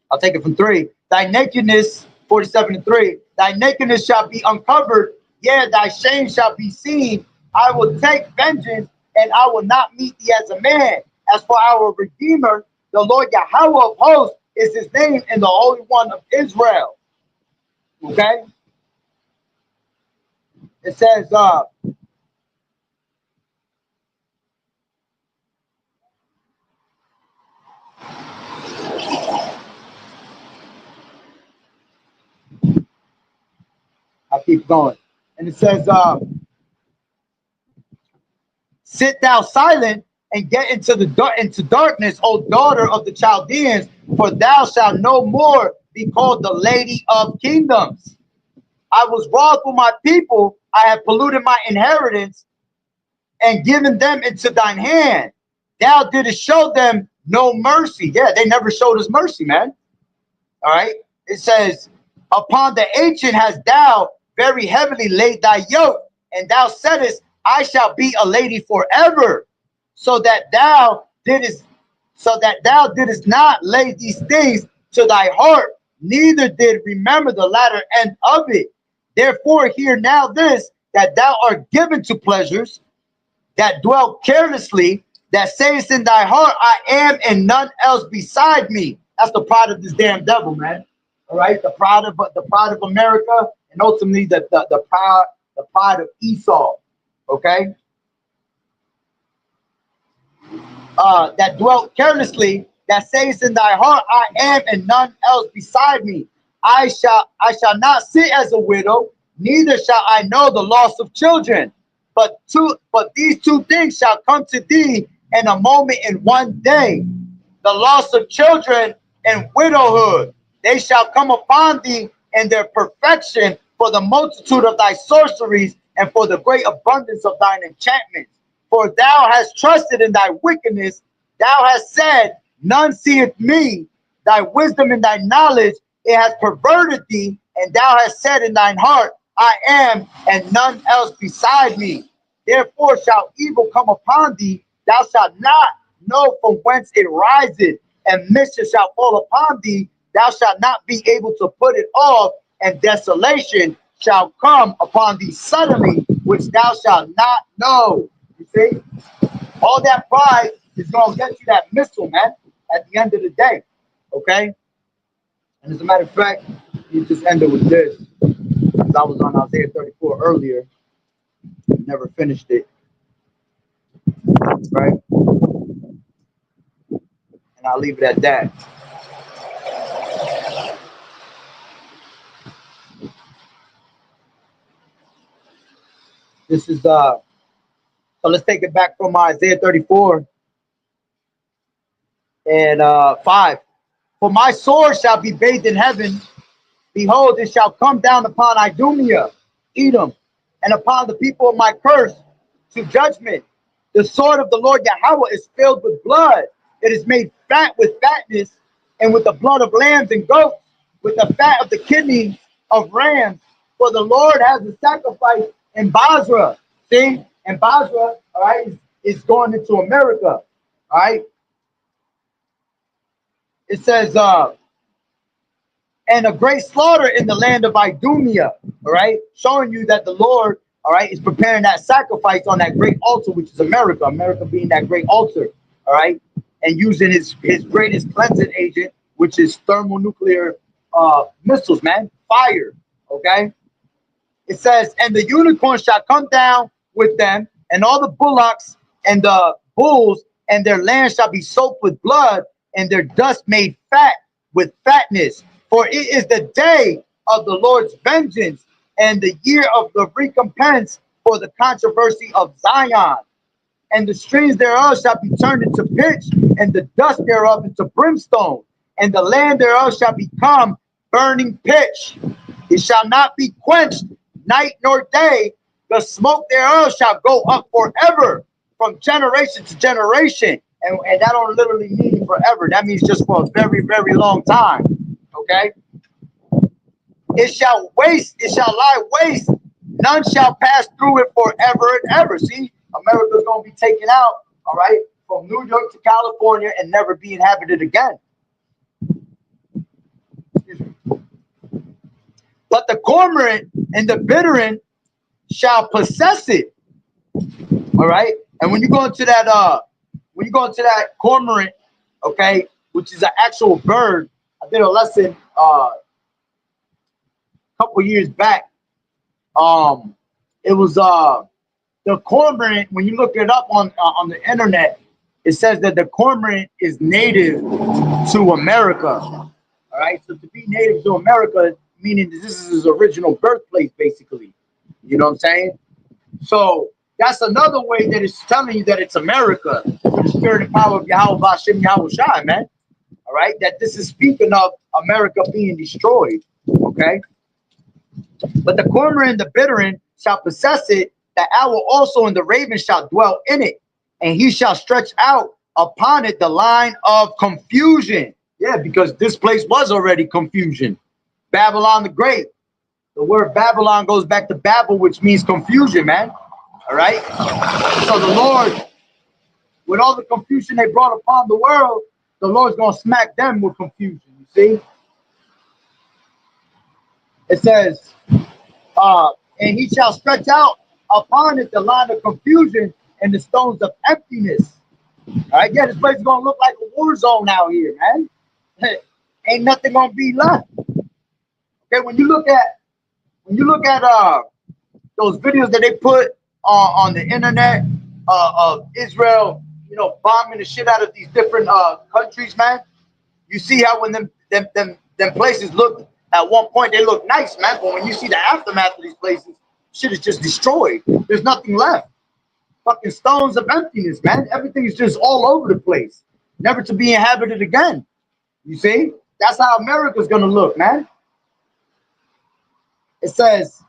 I'll take it from 3. Thy nakedness, 47:3. Thy nakedness shall be uncovered. Yeah, thy shame shall be seen. I will take vengeance, and I will not meet thee as a man. As for our Redeemer, the Lord Yahweh of hosts is his name, and the Holy One of Israel. Okay. It says, I'll keep going. And it says, sit thou silent and get into darkness, O daughter of the Chaldeans, for thou shalt no more be called the lady of kingdoms. I was wroth with my people, I have polluted my inheritance and given them into thine hand. Thou didst show them no mercy. Yeah, they never showed us mercy, man. All right. It says, upon the ancient hast thou very heavily laid thy yoke, and thou saidest, I shall be a lady forever, so that thou didst not lay these things to thy heart, neither did remember the latter end of it. Therefore hear now this, that thou art given to pleasures, that dwell carelessly, that sayest in thy heart, I am and none else beside me. That's the pride of this damn devil, man. All right, the pride of America, and ultimately the pride of Esau. Okay, that dwelt carelessly, that sayest in thy heart, I am and none else beside me. I shall not sit as a widow, neither shall I know the loss of children. But these two things shall come to thee in a moment, in one day: the loss of children and widowhood. They shall come upon thee in their perfection, for the multitude of thy sorceries and for the great abundance of thine enchantments. For thou hast trusted in thy wickedness, thou hast said, none seeth me. Thy wisdom and thy knowledge, it has perverted thee, and thou hast said in thine heart, I am, and none else beside me. Therefore shall evil come upon thee, thou shalt not know from whence it riseth, and mischief shall fall upon thee, thou shalt not be able to put it off, and desolation shall come upon thee suddenly, which thou shalt not know. You see, all that pride is going to get you that missile, man, at the end of the day. Okay? And as a matter of fact, you just ended with this, because I was on Isaiah 34 earlier, never finished it, right? And I'll leave it at that. This is so let's take it back from Isaiah 34 and 5. For my sword shall be bathed in heaven. Behold, it shall come down upon Idumea, Edom, and upon the people of my curse to judgment. The sword of the Lord Yahweh is filled with blood. It is made fat with fatness, and with the blood of lambs and goats, with the fat of the kidneys of rams. For the Lord has a sacrifice in Basra. See? And Basra, all right, is going into America. All right. It says, and a great slaughter in the land of Idumea, all right, showing you that the Lord, all right, is preparing that sacrifice on that great altar, which is America, America being that great altar, all right, and using his greatest cleansing agent, which is thermonuclear missiles, man, fire, okay. It says, and the unicorn shall come down with them, and all the bullocks and the bulls, and their land shall be soaked with blood, and their dust made fat with fatness. For it is the day of the Lord's vengeance, and the year of the recompense for the controversy of Zion. And the streams thereof shall be turned into pitch, and the dust thereof into brimstone, and the land thereof shall become burning pitch. It shall not be quenched night nor day. The smoke thereof shall go up forever, from generation to generation. And that don't literally mean forever. That means just for a very, very long time. Okay? It shall waste, it shall lie waste. None shall pass through it forever and ever. See, America's going to be taken out, all right, from New York to California and never be inhabited again. But the cormorant and the bittern shall possess it. All right. And when you go into that cormorant, okay, which is an actual bird, I did a lesson a couple years back. It was the cormorant. When you look it up on the internet, it says that the cormorant is native to America. All right. So to be native to America, meaning this is his original birthplace, basically. You know what I'm saying? So that's another way that it's telling you that it's America, with the spirit and power of Yahweh Bashem Yahweh Shai, man. All right, that this is speaking of America being destroyed. Okay, but the cormorant and the bittern shall possess it, the owl also and the raven shall dwell in it, and he shall stretch out upon it the line of confusion. Yeah, because this place was already confusion. Babylon the Great. The word Babylon goes back to Babel, which means confusion, man. All right. So the Lord, with all the confusion they brought upon the world, the Lord's gonna smack them with confusion. You see, it says, and he shall stretch out upon it the line of confusion and the stones of emptiness. All right, yeah, this place is gonna look like a war zone out here, man. Ain't nothing gonna be left. Okay, when you look at those videos that they put on the internet of Israel, bombing the shit out of these different countries, man. You see how when them places look at one point they look nice, man, but when you see the aftermath of these places, shit is just destroyed. There's nothing left. Fucking stones of emptiness, man. Everything is just all over the place, never to be inhabited again. You see, that's how America's gonna look, man. It says,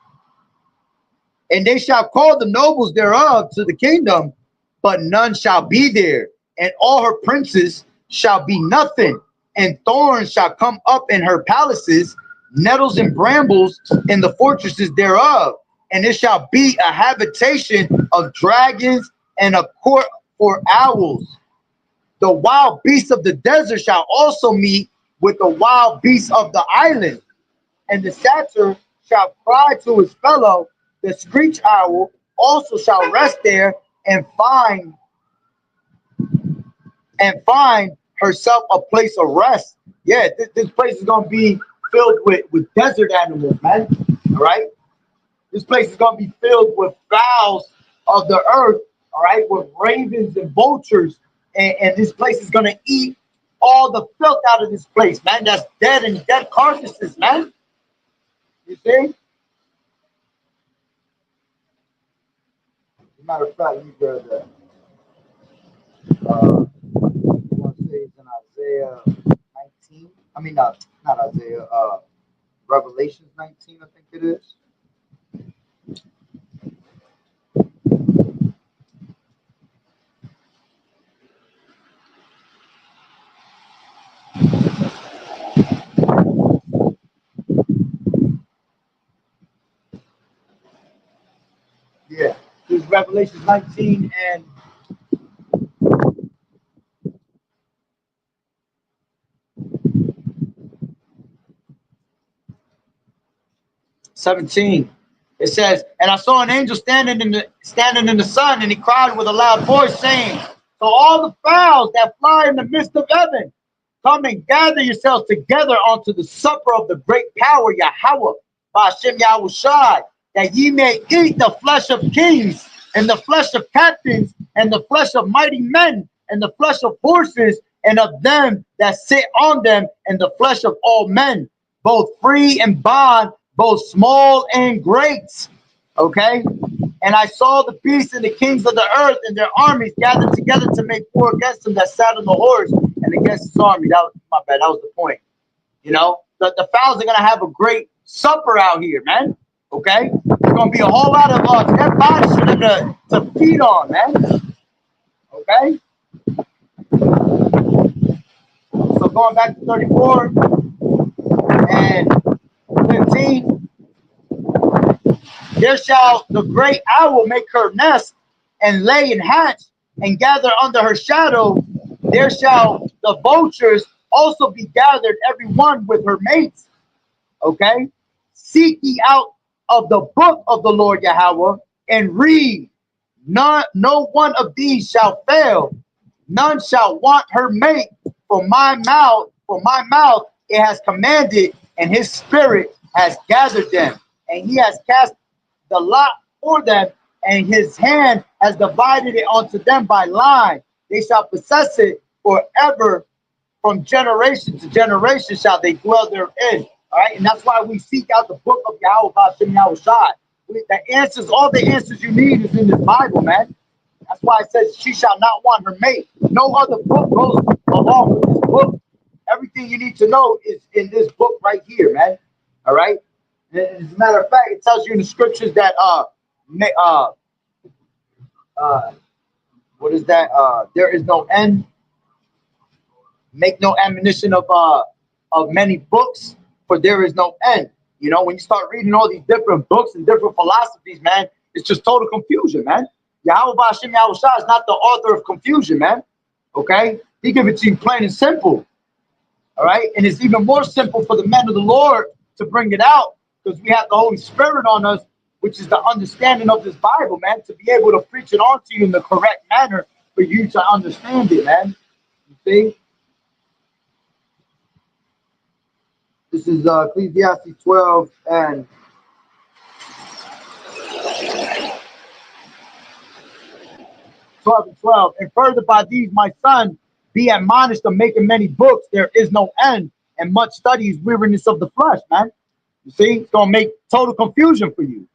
and they shall call the nobles thereof to the kingdom, but none shall be there, and all her princes shall be nothing, and thorns shall come up in her palaces, nettles and brambles in the fortresses thereof, and it shall be a habitation of dragons and a court for owls. The wild beasts of the desert shall also meet with the wild beasts of the island, and the satyr shall cry to his fellow. The screech owl also shall rest there and find herself a place of rest. Yeah, this place is gonna be filled with desert animals, man. All right, this place is gonna be filled with fowls of the earth. All right, with ravens and vultures, and this place is gonna eat all the filth out of this place, man. That's dead and dead carcasses, man. You see? As a matter of fact, you read that. I want to say it's in Isaiah 19. I mean, not Isaiah. Revelations 19, I think it is. Yeah, this is Revelations 19 and 17. It says, and I saw an angel standing in the sun, and he cried with a loud voice, saying, so all the fowls that fly in the midst of heaven, come and gather yourselves together unto the supper of the great power Yahweh, by Hashem Yahushai, that ye may eat the flesh of kings, and the flesh of captains, and the flesh of mighty men, and the flesh of horses, and of them that sit on them, and the flesh of all men, both free and bond, both small and great. Okay? And I saw the beasts and the kings of the earth and their armies gathered together to make war against him that sat on the horse and against his army. That was my bad. That was the point. The fowls are gonna have a great supper out here, man. Okay? There's gonna be a whole lot of dead bodies for them to feed on, man. Okay? So going back to 34 and 15. There shall the great owl make her nest and lay and hatch and gather under her shadow. There shall the vultures also be gathered, every one with her mates. Okay? Seek ye out of the book of the Lord Yahweh and read. No one of these shall fail. None shall want her mate. For my mouth it has commanded, and his spirit has gathered them, and he has cast the lot for them, and his hand has divided it unto them by line. They shall possess it forever, from generation to generation shall they dwell therein. All right, and that's why we seek out the book of Yahweh Hashem Yahushai. The answers, all the answers you need is in the Bible, man. That's why it says she shall not want her mate. No other book goes along with this book. Everything you need to know is in this book right here, man. All right. As a matter of fact, it tells you in the scriptures that what is that? There is no end. Make no ammunition of many books, for there is no end. When you start reading all these different books and different philosophies, man, It's just total confusion, man. Yahweh Bashim Yahushua is not the author of confusion, man. Okay? He gives it to you plain and simple. All right? And it's even more simple for the men of the Lord to bring it out because we have the Holy Spirit on us, which is the understanding of this Bible, man, to be able to preach it on to you in the correct manner for you to understand it, man. You see? This is Ecclesiastes 12 and 12. And further by these, my son, be admonished of making many books. There is no end, and much study is weariness of the flesh, man. You see, it's gonna make total confusion for you.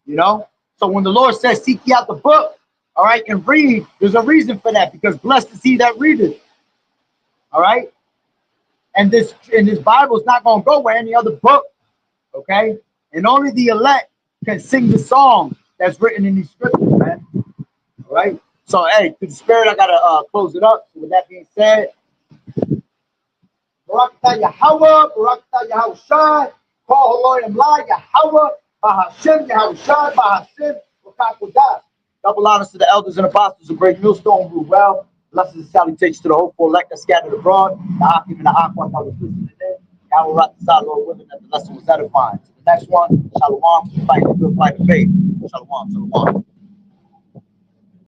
You know, so when the Lord says, "Seek ye out the book," all right, and read, there's a reason for that because blessed is he that readeth. All right, and this Bible is not gonna go where any other book. Okay, and only the elect can sing the song that's written in these scriptures, man. All right. So, hey, to the spirit, I gotta close it up. So with that being said, Barakatah Yahweh, Barakatah Yahushai, call Lord and lie Yahweh, Bahashem Yahushai, Bahashem, Bakakodah. Double honors to the elders and apostles of Great Millstone, rule well. Blessings and salutations to the hopeful elect that scattered abroad. The Hakim and the Aqua, I was listening today. Yahweh Rakasah, Lord willing, that the lesson was edifying. To the next one, Shalom, fight the good fight of faith. Shalom, Shalom.